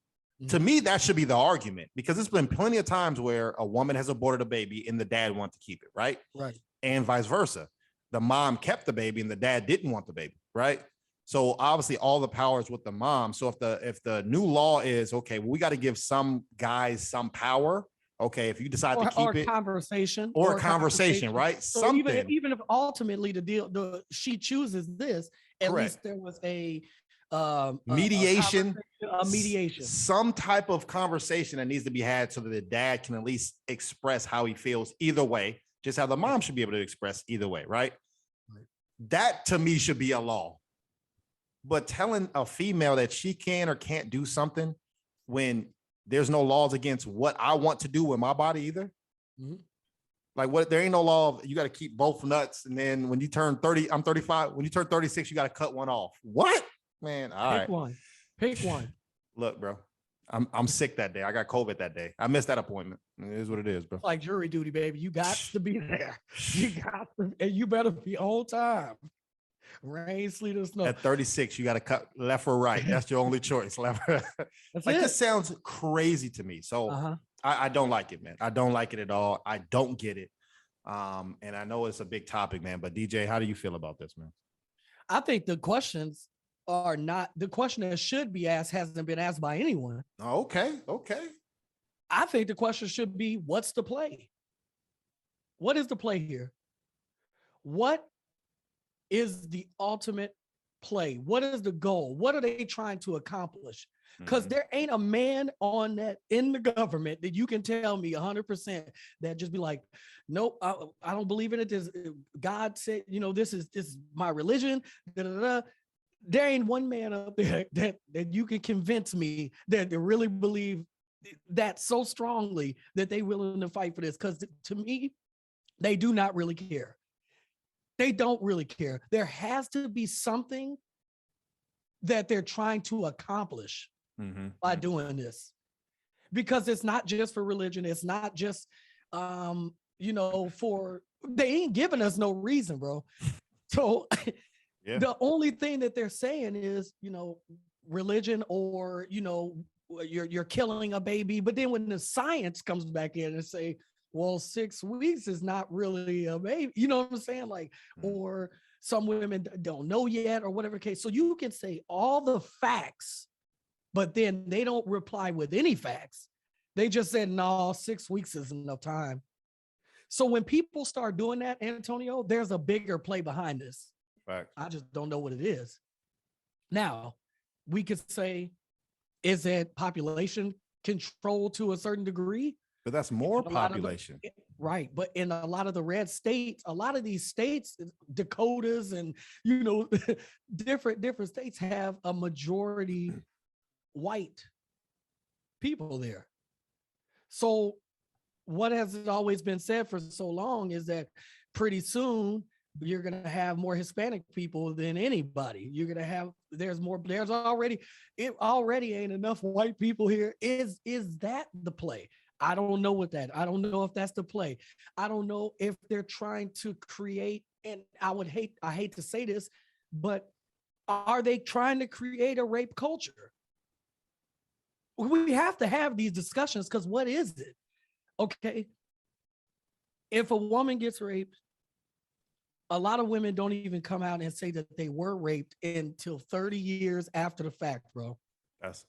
To me, that should be the argument, because there's been plenty of times where a woman has aborted a baby and the dad wants to keep it, right? Right. And vice versa. The mom kept the baby and the dad didn't want the baby, right? So obviously all the power is with the mom. So if the new law is, okay, well, we got to give some guys some power. Okay, if you decide to keep it, conversation, or a conversation, right? So something. even if ultimately she chooses this, at Correct. least there was a mediation, a mediation, some type of conversation that needs to be had so that the dad can at least express how he feels either way, just how the mom should be able to express either way, right? That to me should be a law. But telling a female that she can or can't do something when there's no laws against what I want to do with my body either. Like what? There ain't no law of you got to keep both nuts. And then when you turn 30, I'm 35. When you turn 36, you got to cut one off. What? Man, all right. Pick one. Look, bro, I'm sick that day. I got COVID that day. I missed that appointment. It is what it is, bro. It's like jury duty, baby. You got to be there. You got to, and you better be on time. Rain, sleet, or snow. At 36, you got to cut left or right. That's your only choice. Left. Like this sounds crazy to me. So I don't like it, man. I don't like it at all. I don't get it. And I know it's a big topic, man. But DJ, how do you feel about this, man? I think the questions are not the question that should be asked hasn't been asked by anyone. Okay. I think the question should be, what's the play? What is the play here? What is the ultimate play? What is the goal? What are they trying to accomplish? Because there ain't a man on that in the government that you can tell me 100% that just be like, nope, I don't believe in it. This, God said, this is my religion. There ain't one man up there that you can convince me that they really believe that so strongly that they willing to fight for this. Because to me, they do not really care. They don't really care. There has to be something that they're trying to accomplish by doing this, because it's not just for religion. It's not just, for, they ain't giving us no reason, bro. So the only thing that they're saying is, religion, or, you're killing a baby. But then when the science comes back in and say, well, 6 weeks is not really a baby. You know what I'm saying? Like, or some women don't know yet, or whatever case. So you can say all the facts, but then they don't reply with any facts. They just said, no, 6 weeks is enough time. So when people start doing that, Antonio, there's a bigger play behind this. Facts. I just don't know what it is. Now, we could say, is it population control to a certain degree? But that's more population. Right. But in a lot of the red states, a lot of these states, Dakotas and, different states have a majority white people there. So what has always been said for so long is that pretty soon you're going to have more Hispanic people than anybody. You're going to have, it already ain't enough white people here. Is that the play? I don't know I don't know if that's the play. I don't know if they're trying to create, and I hate to say this, but are they trying to create a rape culture? We have to have these discussions, because what is it? Okay. If a woman gets raped, a lot of women don't even come out and say that they were raped until 30 years after the fact, bro. That's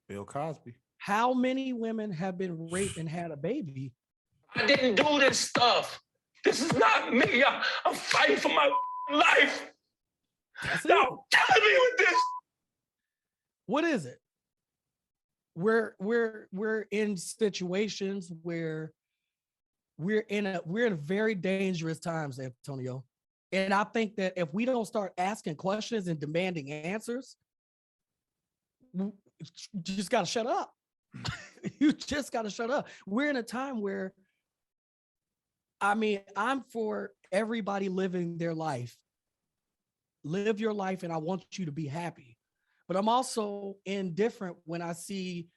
Bill Cosby. How many women have been raped and had a baby? I didn't do this stuff. This is not me. I'm fighting for my life. Stop telling me with this. What is it? we're in situations where we're in very dangerous times, Antonio. And I think that if we don't start asking questions and demanding answers, you just got to shut up. You just got to shut up. We're in a time where, I mean, I'm for everybody living their life. Live your life, and I want you to be happy. But I'm also indifferent when I see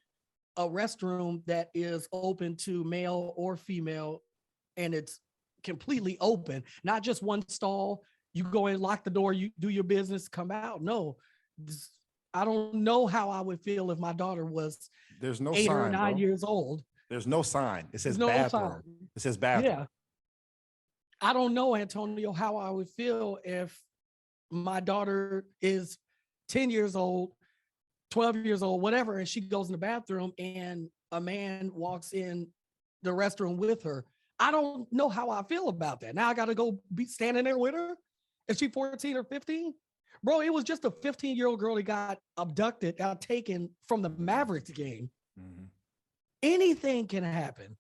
a restroom that is open to male or female, and it's completely open, not just one stall. You go in, lock the door, you do your business, come out. No, I don't know how I would feel if my daughter was There's no 8 or sign, 9 bro. years old. There's no sign. It says There's no bathroom. sign. It says bathroom. Yeah. I don't know, Antonio, how I would feel if my daughter is 10 years old, 12 years old, whatever, and she goes in the bathroom and a man walks in the restroom with her. I don't know how I feel about that. Now I got to go be standing there with her. Is she 14 or 15? Bro, it was just a 15-year-old girl that got abducted, got taken from the Mavericks game. Mm-hmm. Anything can happen.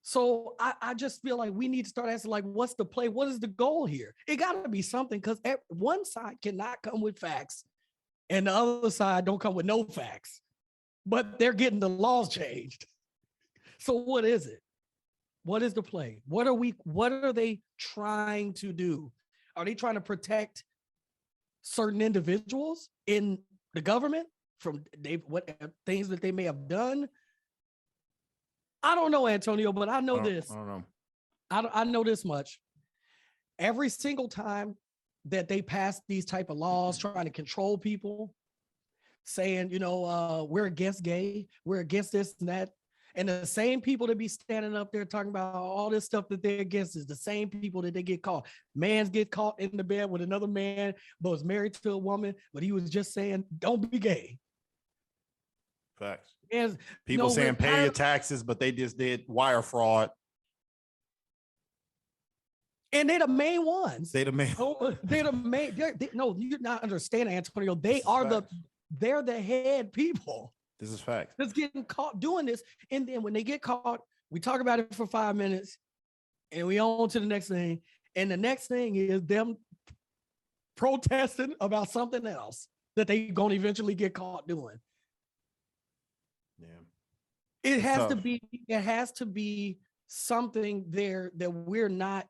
So I just feel like we need to start asking, like, what's the play? What is the goal here? It got to be something, because one side cannot come with facts and the other side don't come with no facts, but they're getting the laws changed. So what is it? What is the play? What are they trying to do? Are they trying to protect certain individuals in the government from what things that they may have done? I don't know, Antonio, but I know this. I don't know. I know this much. Every single time that they pass these type of laws trying to control people, saying, we're against gay, we're against this and that, and the same people that be standing up there talking about all this stuff that they're against is the same people that they get caught. Mans get caught in the bed with another man, but was married to a woman, but he was just saying, don't be gay. Facts. And people saying pay your taxes, but they just did wire fraud. And they're the main ones. They're the main. They're the main. No, you're not understanding, Antonio. They're the head people. This is facts. That's getting caught doing this. And then when they get caught, we talk about it for 5 minutes and we on to the next thing. And the next thing is them protesting about something else that they going to eventually get caught doing. Yeah. It has to be something there that we're not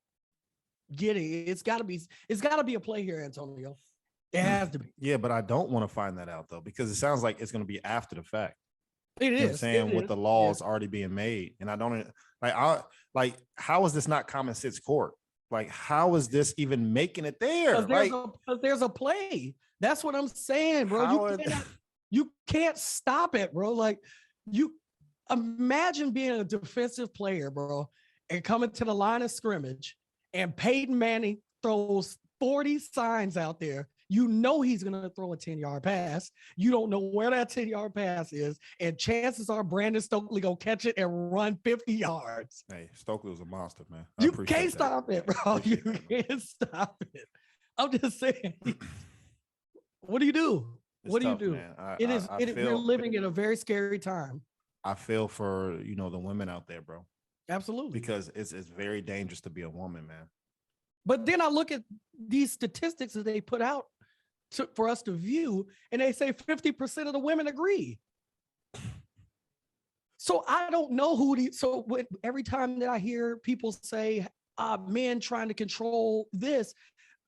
getting. It's got to be a play here, Antonio. It has to be. Yeah, but I don't want to find that out though, because it sounds like it's going to be after the fact. It is. You know what I'm saying, with the laws already being made, and I don't like. How is this not common sense court? Like, how is this even making it there? Because there's a play. That's what I'm saying, bro. You can't stop it, bro. Like, you imagine being a defensive player, bro, and coming to the line of scrimmage, and Peyton Manning throws 40 signs out there. You know he's going to throw a 10-yard pass. You don't know where that 10-yard pass is, and chances are Brandon Stokely going to catch it and run 50 yards. Hey, Stokely was a monster, man. You can't stop it, bro. You can't stop it. I'm just saying. What do you do? What do you do? We're living in a very scary time. I feel for, the women out there, bro. Absolutely. Because it's very dangerous to be a woman, man. But then I look at these statistics that they put out for us to view, and they say 50% of the women agree. So I don't know every time that I hear people say men trying to control this,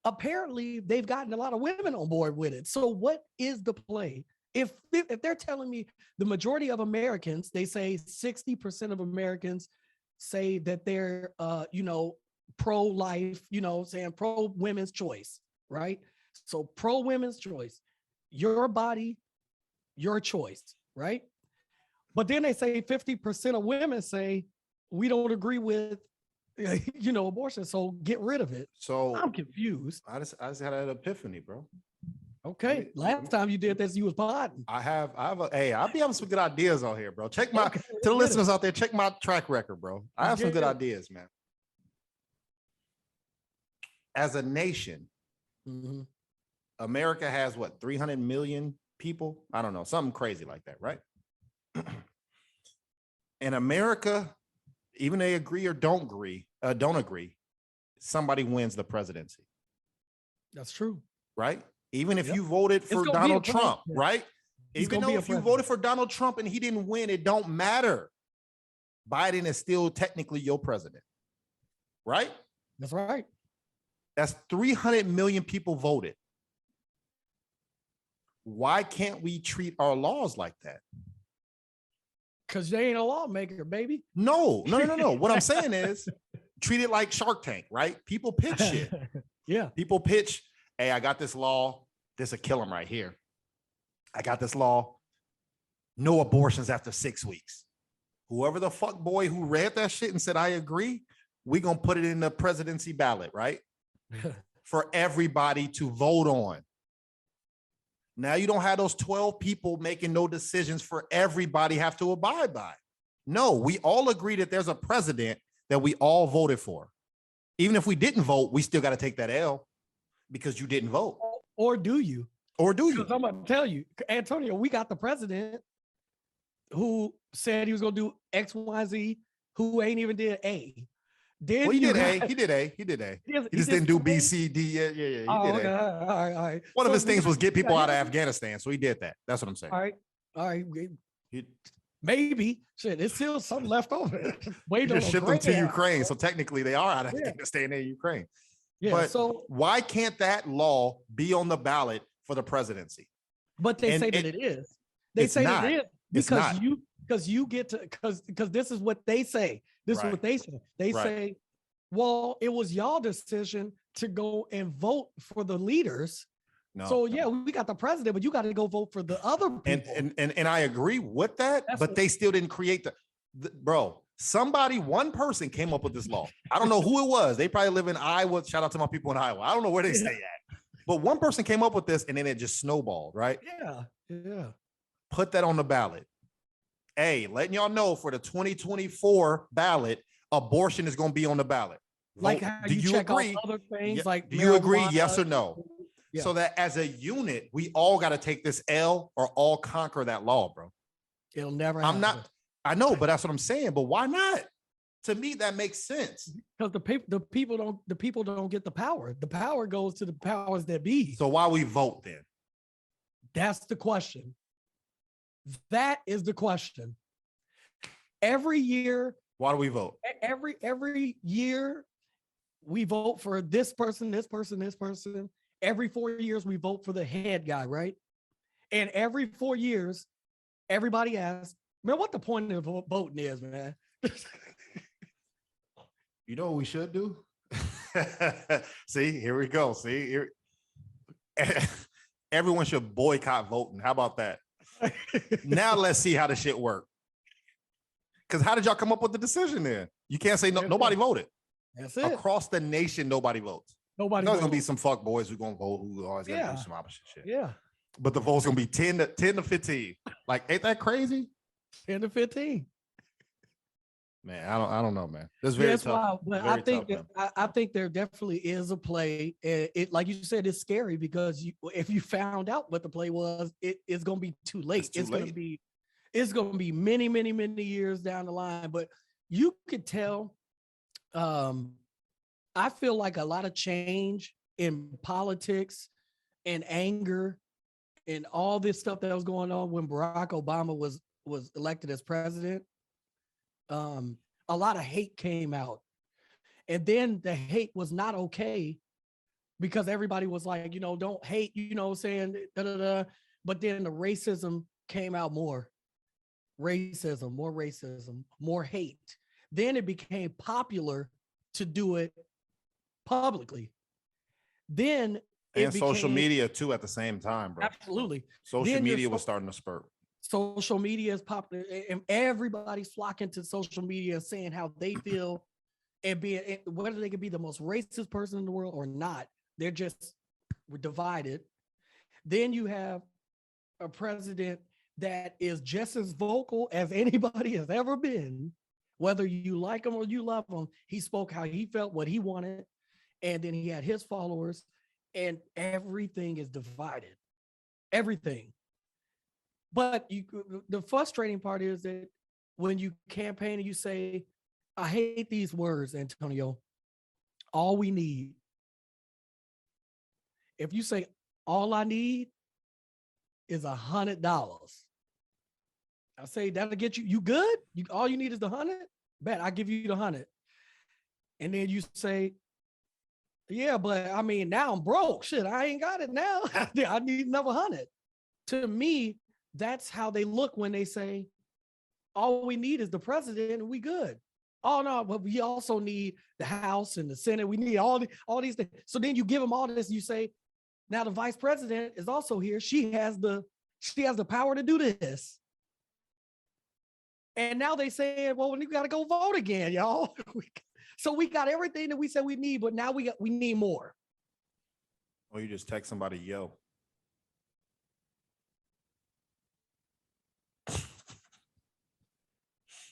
apparently they've gotten a lot of women on board with it. So what is the play? If they're telling me the majority of Americans, they say 60% of Americans say that they're, pro-life, saying pro-women's choice, right? So pro-women's choice, your body, your choice, right? But then they say 50% of women say, we don't agree with, abortion, so get rid of it. So I'm confused. I just had an epiphany, bro. Okay. Last time you did this, you was podding. I'll be having some good ideas on here, bro. To the listeners out there, check my track record, bro. I have some good ideas, man. As a nation, America has 300 million people? I don't know, something crazy like that, right? In America, even they agree or don't agree, somebody wins the presidency. That's true. Right? Even if Yep. you voted for Donald Trump, right? Even though if you voted for Donald Trump and he didn't win, it don't matter. Biden is still technically your president, right? That's right. That's 300 million people voted. Why can't we treat our laws like that? Because they ain't a lawmaker, baby. No. What I'm saying is treat it like Shark Tank, right? People pitch shit. Yeah. People pitch, hey, I got this law. This will kill him right here. I got this law. No abortions after 6 weeks. Whoever the fuck boy who read that shit and said, I agree, we going to put it in the presidency ballot, right? For everybody to vote on. Now you don't have those 12 people making no decisions for everybody have to abide by. No, we all agree that there's a president that we all voted for. Even if we didn't vote, we still got to take that L because you didn't vote. Or do you? Or do you? I'm going to tell you, Antonio, we got the president who said he was going to do X, Y, Z, who ain't even did A. Well, he did A. He did A. He just didn't do B, C, D. Yeah. He did okay. A. All right. One of his things was get people out of Afghanistan. So he did that. That's what I'm saying. All right. Maybe. Shit, there's still something left over. He just shipped them to Ukraine. So technically they are out of Afghanistan and Ukraine. Yeah. But so why can't that law be on the ballot for the presidency? But they say that it is. They say that it is because you get to because this is what they say. This is what they say. They say, well, it was y'all decision to go and vote for the leaders. We got the president, but you got to go vote for the other people. And I agree with that, but they still didn't create the bro. One person came up with this law. I don't know who it was. They probably live in Iowa. Shout out to my people in Iowa. I don't know where they stay at. But one person came up with this and then it just snowballed, right? Yeah. Put that on the ballot. Hey, letting y'all know for the 2024 ballot, abortion is going to be on the ballot. Like how do you check agree? Other things like do you agree? Yes or no? Yeah. So that as a unit, we all got to take this L or all conquer that law, bro. It'll never happen. I know, but that's what I'm saying. But why not? To me, that makes sense. Because the people don't get the power. The power goes to the powers that be. So why we vote then? That's the question. That is the question. Every year. Why do we vote? Every year we vote for this person. Every 4 years we vote for the head guy, right? And every 4 years, everybody asks, man, what the point of voting is, man? You know what we should do? See, here we go. See, here. Everyone should boycott voting. How about that? Now let's see how the shit work. Because how did y'all come up with the decision then? You can't say nobody voted. That's it. Across the nation, nobody votes. There's gonna be some fuck boys who gonna vote who always gonna do some opposite shit. Yeah. But the vote's gonna be 10 to 15. Like, ain't that crazy? 10 to 15. Man, I don't know, man. That's very tough. But I think there definitely is a play. It like you said, it's scary because if you found out what the play was, it's gonna be too late. It's gonna be many, many, many years down the line. But you could tell. I feel like a lot of change in politics and anger and all this stuff that was going on when Barack Obama was elected as president. A lot of hate came out, and then the hate was not okay because everybody was like, don't hate, saying da da da. But then the racism came out more. Racism, more hate. Then it became popular to do it publicly. Then and social media too at the same time, bro. Absolutely. Social media was starting to spurt. Social media is popular and everybody's flocking to social media saying how they feel and whether they could be the most racist person in the world or not. They're just divided. Then you have a president that is just as vocal as anybody has ever been. Whether you like him or you love him, he spoke how he felt, what he wanted. And then he had his followers and everything is divided. Everything. But the frustrating part is that when you campaign and you say, I hate these words, Antonio, all we need. If you say all I need is $100, I say that'll get you. You good? All you need is the 100. Bet I give you the 100. And then you say, yeah, but I mean now I'm broke. Shit, I ain't got it now. I need another 100. To me, that's how they look when they say, all we need is the president and we good. Oh no, but we also need the House and the Senate. We need all these things. So then you give them all this. You say, now the vice president is also here. She has the power to do this. And now they say, well, you got to go vote again, y'all. So we got everything that we said we need, but now we need more. Or you just text somebody, yo.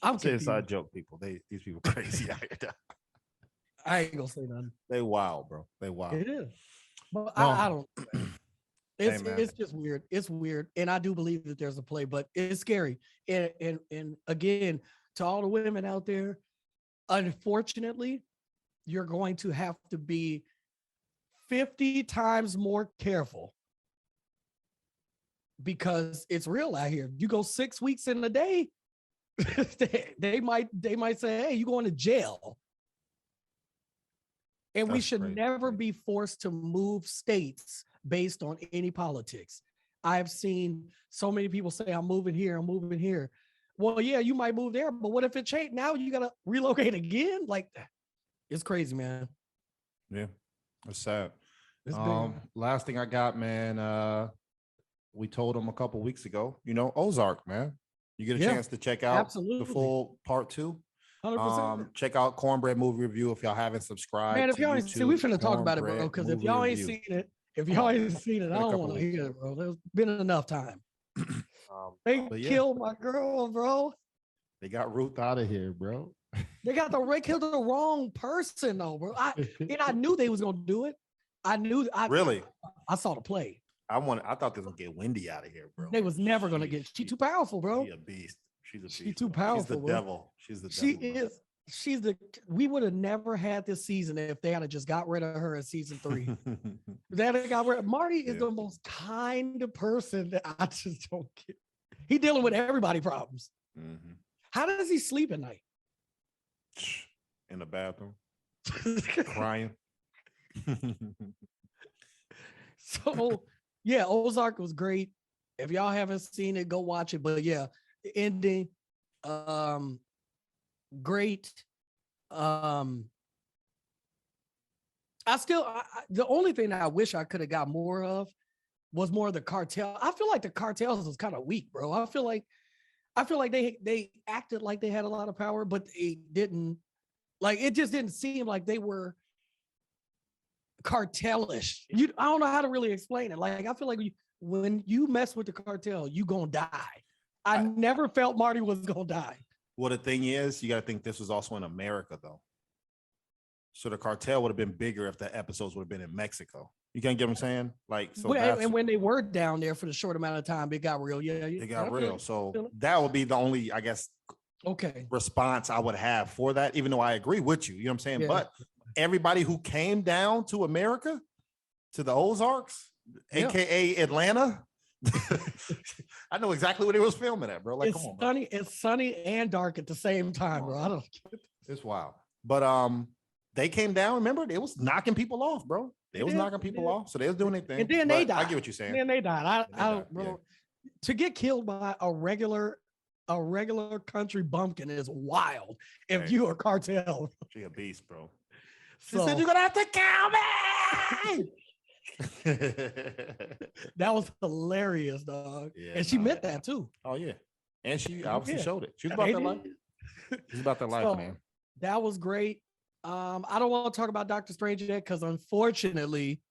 I'm It's an inside joke, people. These people crazy out here. I ain't gonna say nothing. They wild, bro. They wild. It is. But No. I don't. It's Hey, it's just weird. It's weird, and I do believe that there's a play, but it's scary. And again, to all the women out there, unfortunately, you're going to have to be 50 times more careful because it's real out here. You go 6 weeks in a day, they might say, "Hey, you going to jail." And we should never be forced to move states based on any politics. I've seen so many people say, I'm moving here, I'm moving here. Well, yeah, you might move there, but what if it changed? Now you got to relocate again? Like, it's crazy, man. Yeah, it's sad. It's big. Last thing I got, man, we told them a couple weeks ago, Ozark, man. You get a chance to check out the full part 2. 100%. Check out Cornbread Movie Review if y'all haven't subscribed. Man, if y'all ain't seen, we finna talk about it, bro. Because if y'all ain't seen it, I don't want to hear it, bro. There's been enough time. They killed my girl, bro. They got Ruth out of here, bro. They killed the wrong person, though, bro. I knew they was gonna do it. Really? I saw the play. I thought they was gonna get Wendy out of here, bro. They was never gonna get. She's too powerful, bro. She's a beast. She's too powerful. She's the devil. She's the devil. She's the. We would have never had this season if they had just got rid of her in season 3. Marty is the most kind person that I just don't get. He dealing with everybody problems. Mm-hmm. How does he sleep at night? In the bathroom, crying. So yeah, Ozark was great. If y'all haven't seen it, go watch it. But yeah, the ending, great. The only thing that I wish I could have got more of was more of the cartel. I feel like the cartels was kind of weak, bro. I feel like they acted like they had a lot of power, but they didn't. Like, it just didn't seem like they were cartelish. I don't know how to really explain it. Like, I feel like when you mess with the cartel, you gonna die. I never felt Marty was gonna die. Well, the thing is, you got to think this was also in America, though. So the cartel would have been bigger if the episodes would have been in Mexico. You can't get what I'm saying? Like, so and when they were down there for the short amount of time, it got real. Yeah, it got real. So that would be the only, I guess, response I would have for that, even though I agree with you. You know what I'm saying? Yeah. But everybody who came down to America, to the Ozarks, aka Atlanta, I know exactly where they was filming at, bro. Like, come on, bro. It's sunny and dark at the same time, bro. I don't. It's wild. But they came down. Remember, they was knocking people off, bro. They was knocking people off, so they was doing their thing. And then they died. I get what you're saying. And then they died. I don't, bro. Yeah. To get killed by a regular country bumpkin is wild. If you are cartel, she a beast, bro. So, she said you're gonna have to kill me. That was hilarious, dog. Yeah, and she meant that too. Oh yeah, and she obviously showed it. She was about that life. She's about that life, man. That was great. I don't want to talk about Doctor Strange yet because unfortunately,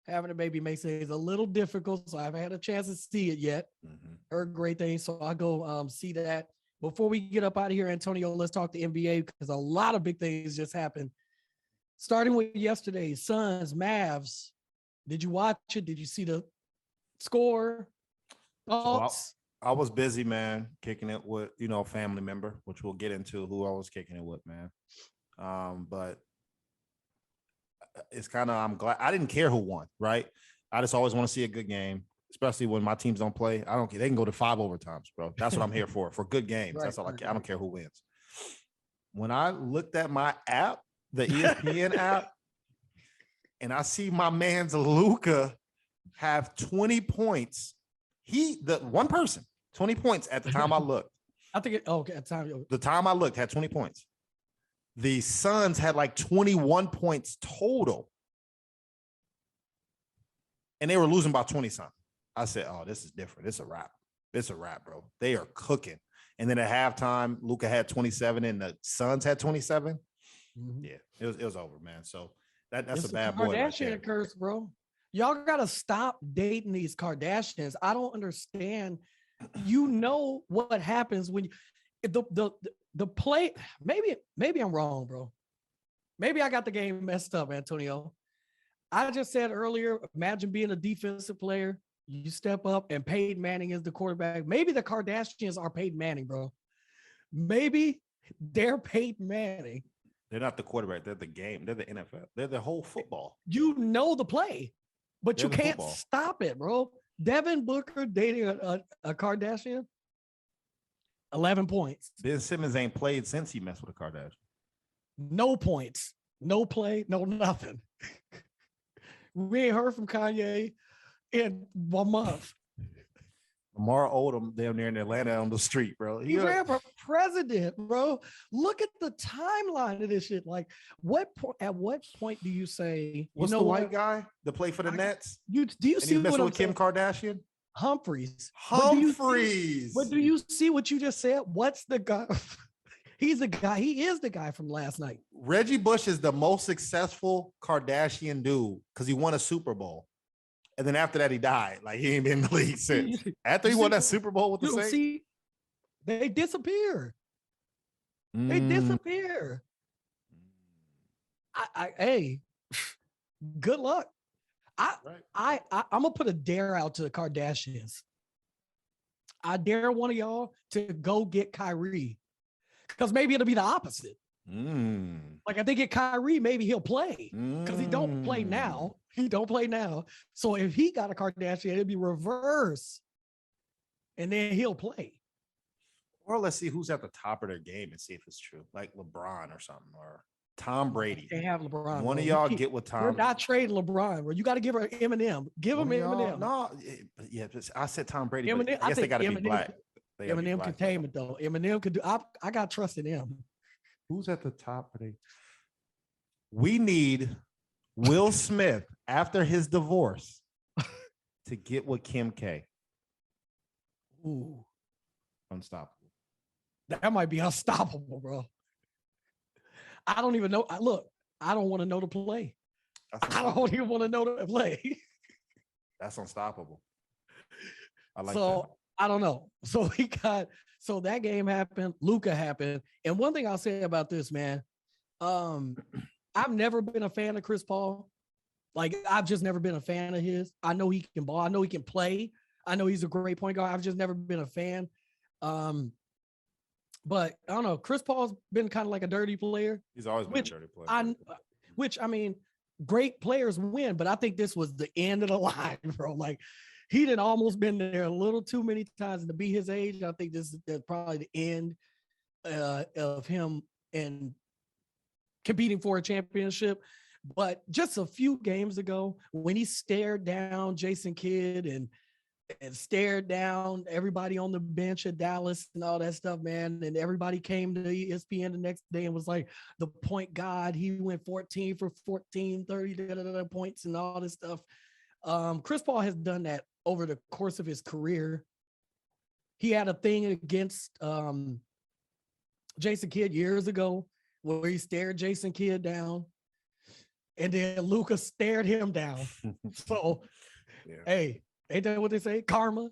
having a baby makes things a little difficult. So I haven't had a chance to see it yet. Mm-hmm. Heard great things, so I'll go see that. Before we get up out of here, Antonio, let's talk the NBA because a lot of big things just happened. Starting with yesterday, Suns, Mavs. Did you watch it? Did you see the score? Thoughts? I was busy, man, kicking it with, a family member, which we'll get into who I was kicking it with, man. But it's kind of, I'm glad I didn't care who won, right? I just always want to see a good game, especially when my teams don't play. I don't care. They can go to 5 overtimes, bro. That's what I'm here for good games. Right, That's all I right, care. I don't care who wins. When I looked at my app, the ESPN app, and I see my man's Luka have 20 points. The one person, 20 points at the time I looked. I think at the time I looked had 20 points. The Suns had like 21 points total. And they were losing by 20 something. I said, oh, this is different. It's a wrap. It's a wrap, bro. They are cooking. And then at halftime, Luka had 27 and the Suns had 27. Mm-hmm. Yeah, it was over, man. So that's a bad boy. Kardashian right curse, bro. Y'all gotta stop dating these Kardashians. I don't understand. You know what happens when the play. Maybe I'm wrong, bro. Maybe I got the game messed up, Antonio. I just said earlier, imagine being a defensive player. You step up and Peyton Manning is the quarterback. Maybe the Kardashians are Peyton Manning, bro. Maybe they're Peyton Manning. They're not the quarterback. They're the game. They're the NFL. They're the whole football. You know the play, but you can't stop it, bro. Devin Booker dating a Kardashian, 11 points. Ben Simmons ain't played since he messed with a Kardashian. No points, no play, no nothing. We ain't heard from Kanye in 1 month. Lamar Odom down there in Atlanta on the street, bro. He ran for president, bro. Look at the timeline of this shit. Like, at what point do you say? What's the white guy that played for the Nets? Do you see what I'm with Kim Kardashian? Humphreys. Humphreys. But do you see what you just said? What's the guy? He's the guy. He is the guy from last night. Reggie Bush is the most successful Kardashian dude because he won a Super Bowl. And then after that, he died. Like, he ain't been in the league since. After he won that Super Bowl with the Saints. See, they disappear. They disappear. Hey, good luck. I'm gonna put a dare out to the Kardashians. I dare one of y'all to go get Kyrie. Because maybe it'll be the opposite. Like, if they get Kyrie, maybe he'll play. Because he don't play now. So if he got a Kardashian, it'd be reverse. And then he'll play. Or let's see who's at the top of their game and see if it's true. Like LeBron or something. Or Tom Brady. They have LeBron. One of y'all get with Tom. We're not trading LeBron, bro. You got to give her Eminem. Give him Eminem. No, yeah, I said Tom Brady. Eminem, I guess they got to be black. Eminem can tame it, though. Eminem could do. I got trust in him. Who's at the top of the? We need Will Smith after his divorce to get with Kim K. Ooh, unstoppable. That might be unstoppable, bro. I don't even know. Look, I don't want to know the play. I don't even want to know the play. That's unstoppable. I like so, that. I don't know. So that game happened. Luka happened. And one thing I'll say about this, man, I've never been a fan of Chris Paul. Like, I've just never been a fan of his. I know he can ball. I know he can play. I know he's a great point guard. I've just never been a fan. But I don't know. Chris Paul's been kind of like a dirty player. He's always been a dirty player. I mean, great players win, but I think this was the end of the line, bro. Like, he did almost been there a little too many times, and to be his age, I think this is probably the end of him and competing for a championship. But just a few games ago, when he stared down Jason Kidd and stared down everybody on the bench at Dallas and all that stuff, man, and everybody came to ESPN the next day and was like, the point guard, he went 14 for 14, 30 points and all this stuff. Chris Paul has done that over the course of his career. He had a thing against Jason Kidd years ago where he stared Jason Kidd down, and then Luka stared him down. So, yeah. Hey, ain't that what they say? Karma.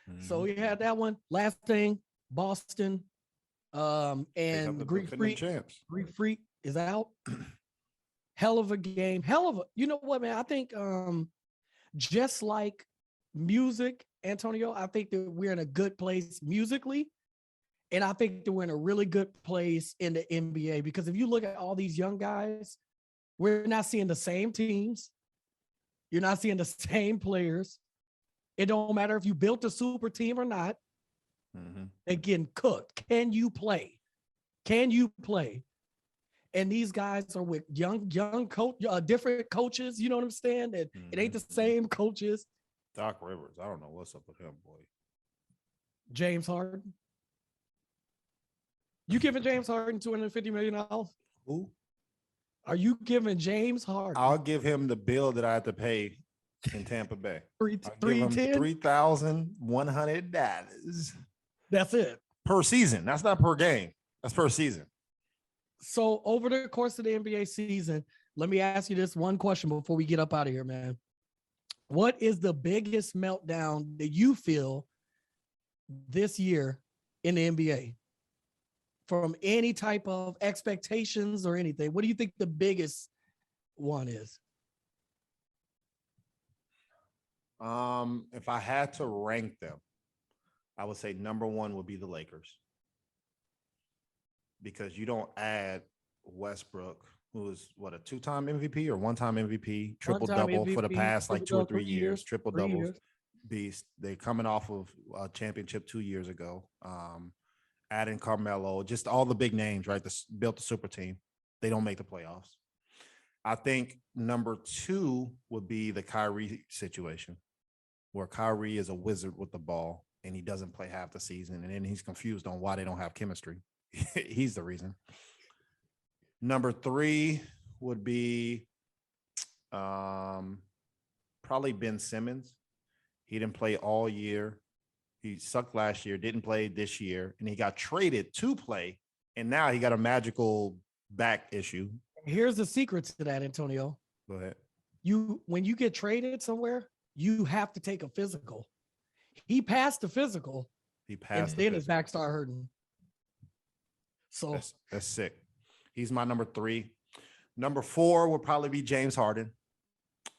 Mm-hmm. So he had that one. Last thing, Boston, and Greek Freak is out. Hell of a game. You know what, man? I think just like music Antonio, I think that we're in a good place musically. And I think that we're in a really good place in the NBA because if you look at all these young guys, we're not seeing the same teams. You're not seeing the same players. It don't matter if you built a super team or not. They're getting cooked. Can you play? Can you play? And these guys are with young coach, different coaches. You know what I'm saying? It ain't the same coaches. Doc Rivers, I don't know what's up with him, boy. James Harden. You giving James Harden $250 million? Who? Are you giving James Harden? I'll give him the bill that I had to pay in Tampa Bay. $3,100. That's it. Per season. That's not per game. That's per season. So over the course of the NBA season, let me ask you this one question before we get up out of here, man. What is the biggest meltdown that you feel this year in the NBA? From any type of expectations or anything, what do you think the biggest one is? If I had to rank them, I would say number one would be the Lakers. Because you don't add Westbrook, who is a two-time MVP or one-time MVP, triple-double for the past like 2 or 3 years, triple-doubles, beast. They're coming off of a championship 2 years ago. Adding Carmelo, just all the big names, right? Built the super team. They don't make the playoffs. I think number two would be the Kyrie situation, where Kyrie is a wizard with the ball and he doesn't play half the season. And then he's confused on why they don't have chemistry. He's the reason. Number three would be probably Ben Simmons. He didn't play all year. He sucked last year, didn't play this year, and he got traded to play, and now he got a magical back issue. Here's the secret to that, Antonio. Go ahead. When you get traded somewhere, you have to take a physical. He passed the physical. And then his back started hurting. So that's sick. He's my number three. Number four would probably be James Harden.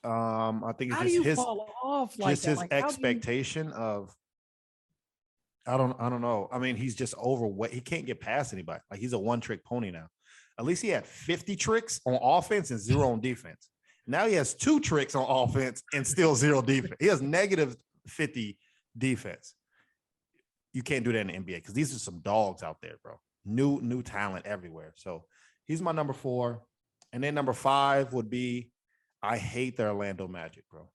I think it's just his fall off like his expectation of. I don't know. I mean, he's just overweight. He can't get past anybody. Like he's a one-trick pony now. At least he had 50 tricks on offense and 0 on defense. Now he has 2 tricks on offense and still 0 defense. He has negative 50 defense. You can't do that in the NBA because these are some dogs out there, bro. New talent everywhere. So he's my number 4. And then number 5 would be, I hate the Orlando Magic, bro.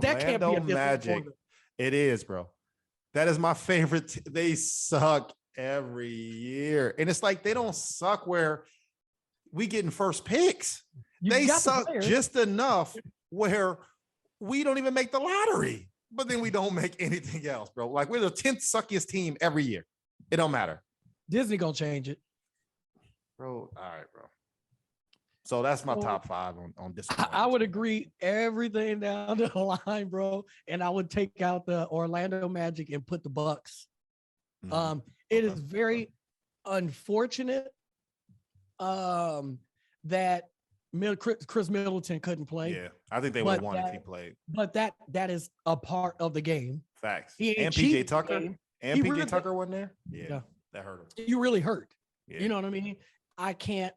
That can't be a Magic. It is, bro. That is my favorite. They suck every year. And it's like they don't suck where we getting first picks. They suck just enough where we don't even make the lottery, but then we don't make anything else, bro. Like we're the 10th suckiest team every year. It don't matter. Disney gonna change it. Bro, all right, bro. So that's my top 5 on this. I would agree everything down the line, bro. And I would take out the Orlando Magic and put the Bucks. It is very unfortunate that Chris Middleton couldn't play. Yeah, I think they would have won if he played. But that is a part of the game. Facts. And PJ Tucker. And PJ Tucker wasn't there. Yeah, that hurt him. You really hurt. Yeah. You know what I mean? I can't.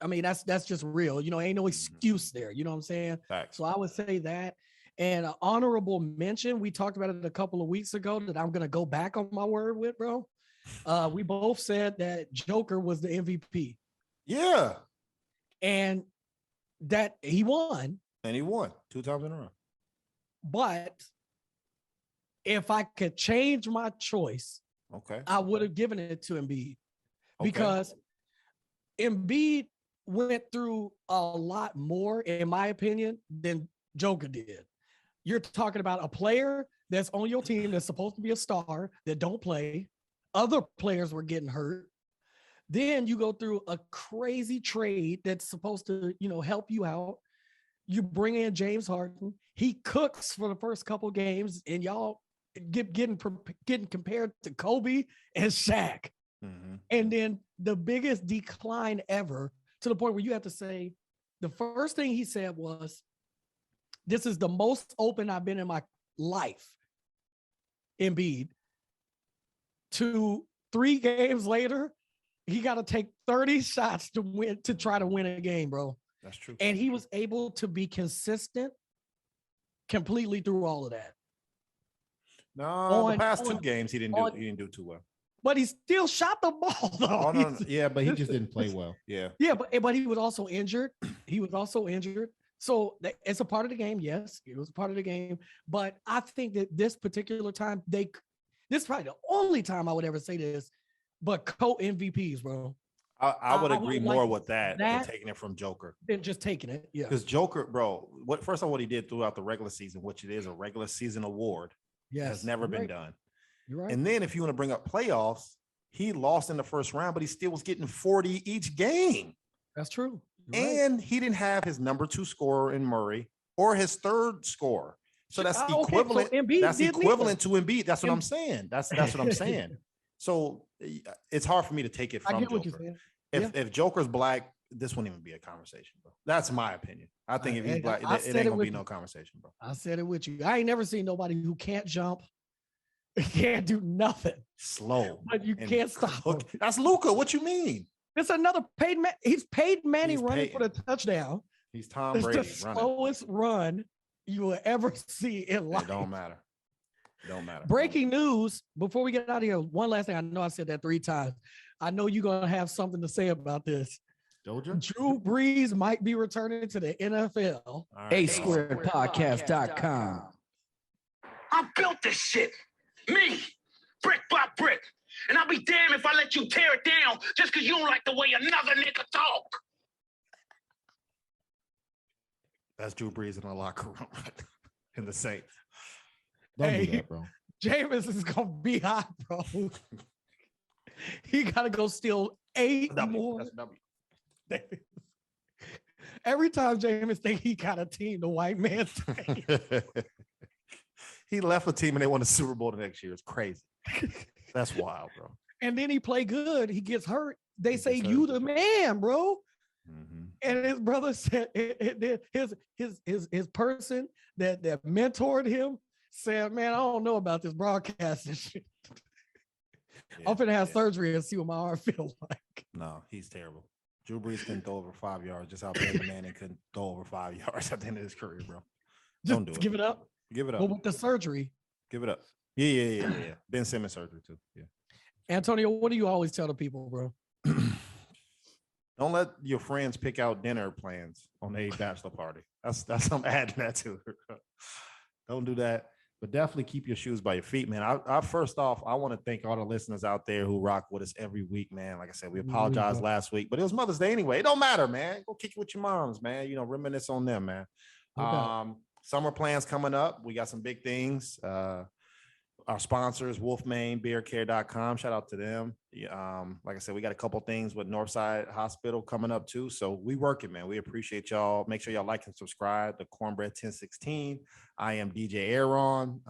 That's just real. You know, ain't no excuse there. You know what I'm saying? Facts. So I would say that. And an honorable mention, we talked about it a couple of weeks ago that I'm going to go back on my word with, bro. We both said that Joker was the MVP. Yeah. And that he won. And he won 2 times in a row. But if I could change my choice, I would have given it to Embiid. Because Embiid went through a lot more, in my opinion, than Joker did. You're talking about a player that's on your team that's supposed to be a star that don't play. Other players were getting hurt. Then you go through a crazy trade that's supposed to, help you out. You bring in James Harden. He cooks for the first couple games, and y'all getting compared to Kobe and Shaq. Mm-hmm. And then the biggest decline ever, to the point where you have to say, the first thing he said was, this is the most open I've been in my life, Embiid, to 3 games later, he got to take 30 shots to try to win a game, bro. That's true. And he was able to be consistent completely through all of that. No, the past 2 games he didn't do too well. But he still shot the ball, though. Oh, no. Yeah, but he just didn't play well. Yeah. Yeah, but he was also injured. So it's a part of the game. Yes, it was a part of the game. But I think that this particular time, this is probably the only time I would ever say this, but co-MVPs, bro. I would agree more with that than taking it from Joker. Than just taking it, yeah. Because Joker, bro, first of all, what he did throughout the regular season, which it is a regular season award, has never been done. You're right. And then if you want to bring up playoffs, he lost in the first round, but he still was getting 40 each game. That's true. And he didn't have his number 2 scorer in Murray or his 3rd scorer. So that's equivalent. So that's equivalent to Embiid. That's what I'm saying. That's what I'm saying. So it's hard for me to take it from Joker. If Joker's black, this wouldn't even be a conversation, bro. That's my opinion. I think if he's black, it ain't gonna be no conversation, bro. I said it with you. I ain't never seen nobody who can't jump, can't do nothing. Slow. But you can't stop him. That's Luka. What you mean? It's another paid man. He's paid Manning running for the touchdown. He's Tom Brady. It's the slowest run you will ever see in life. It don't matter. Breaking news, before we get out of here, one last thing. I know I said that 3 times. I know you're going to have something to say about this. Doja? Drew Brees might be returning to the NFL. Right. A2podcast.com. I built this shit. Me. Brick by brick. And I'll be damned if I let you tear it down just because you don't like the way another nigga talk. That's Drew Brees in the locker room in the Saints. Don't do that, bro. Jameis is going to be hot, bro. He got to go steal 8 more. Every time Jameis think he got a team, the white man he left a team and they won the Super Bowl the next year. It's crazy. That's wild, bro. And then he play good. He gets hurt. They say you the man, bro. Mm-hmm. And his brother said his person that mentored him said, "Man, I don't know about this broadcasting shit. I'm finna have surgery and see what my arm feels like." No, he's terrible. Drew Brees couldn't throw over 5 yards, just how Peyton Manning couldn't throw over 5 yards at the end of his career, bro. Don't do it. Give it up. Give it up. But with the surgery, give it up. Yeah. Ben Simmons surgery too. Yeah. Antonio, what do you always tell the people, bro? Don't let your friends pick out dinner plans on a bachelor party. That's I'm adding that to it. Don't do that. But definitely keep your shoes by your feet, man. I first off, I want to thank all the listeners out there who rock with us every week, man. Like I said, we apologized last week, but it was Mother's Day anyway. It don't matter, man. Go kick it with your moms, man. Reminisce on them, man. Summer plans coming up. We got some big things. Our sponsors, wolfmanebearcare.com. Shout out to them. Like I said, we got a couple things with Northside Hospital coming up too. So we working, man. We appreciate y'all. Make sure y'all like and subscribe to Cornbread 1016. I am DJ Aaron.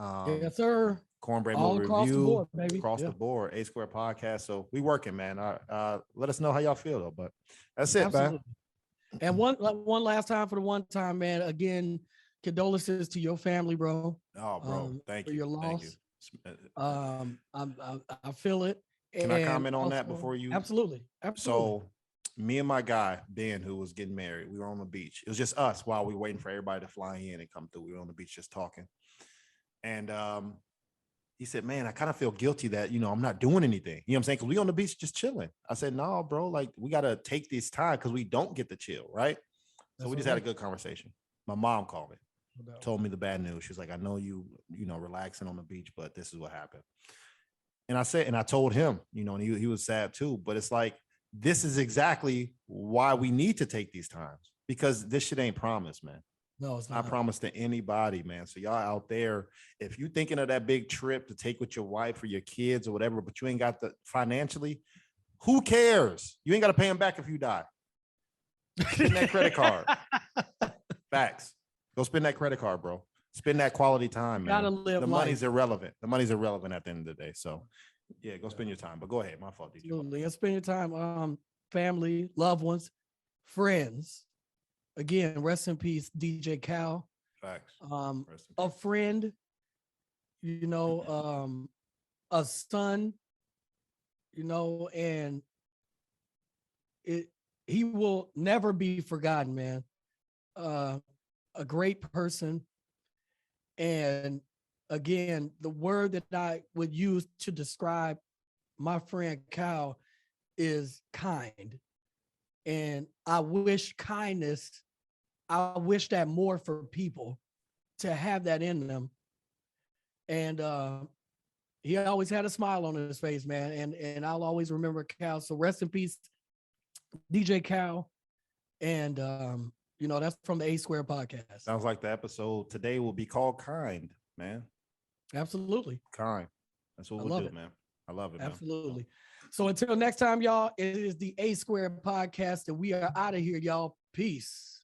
Yes, sir. Cornbread all Movie across Review. the board, baby. Across the board. A Square Podcast. So we working, man. Let us know how y'all feel though. But that's it, man. And one last time for the one time, man. Again, condolences to your family, bro. Oh, bro. Thank you. For your loss. Thank you. I feel it. Can I comment on that before you? Absolutely. So me and my guy, Ben, who was getting married, we were on the beach. It was just us while we were waiting for everybody to fly in and come through. We were on the beach just talking. And he said, "Man, I kind of feel guilty that, I'm not doing anything." You know what I'm saying? Because we on the beach just chilling. I said, "No, bro, like we got to take this time because we don't get to chill, right?" So we just had a good conversation. My mom called me. Told me the bad news. She's like, "I know you relaxing on the beach, but this is what happened." And I told him, and he was sad too. But it's like, this is exactly why we need to take these times, because this shit ain't promised, man. No, it's not. I promise to anybody, man. So y'all out there, if you thinking of that big trip to take with your wife or your kids or whatever, but you ain't got the financially, who cares? You ain't got to pay them back if you die. Spend that credit card. Facts. Go spend that credit card, bro. Spend that quality time, man. Gotta live the life. Money's irrelevant. The money's irrelevant at the end of the day. So, yeah, go spend your time. But go ahead. My fault, DJ. Absolutely. And spend your time, family, loved ones, friends. Again, rest in peace, DJ Cal. Facts. A friend a son, and he will never be forgotten, man. A great person. And again, the word that I would use to describe my friend Kyle is kind. And I wish that more for people, to have that in them. And he always had a smile on his face, man. And I'll always remember Cal. So rest in peace, DJ Cal. And that's from the A Square podcast. Sounds like the episode today will be called Kind, man. Absolutely. Kind. That's what we'll do, man. I love it, man. Absolutely. So until next time, y'all, it is the A Square podcast, and we are out of here, y'all. Peace.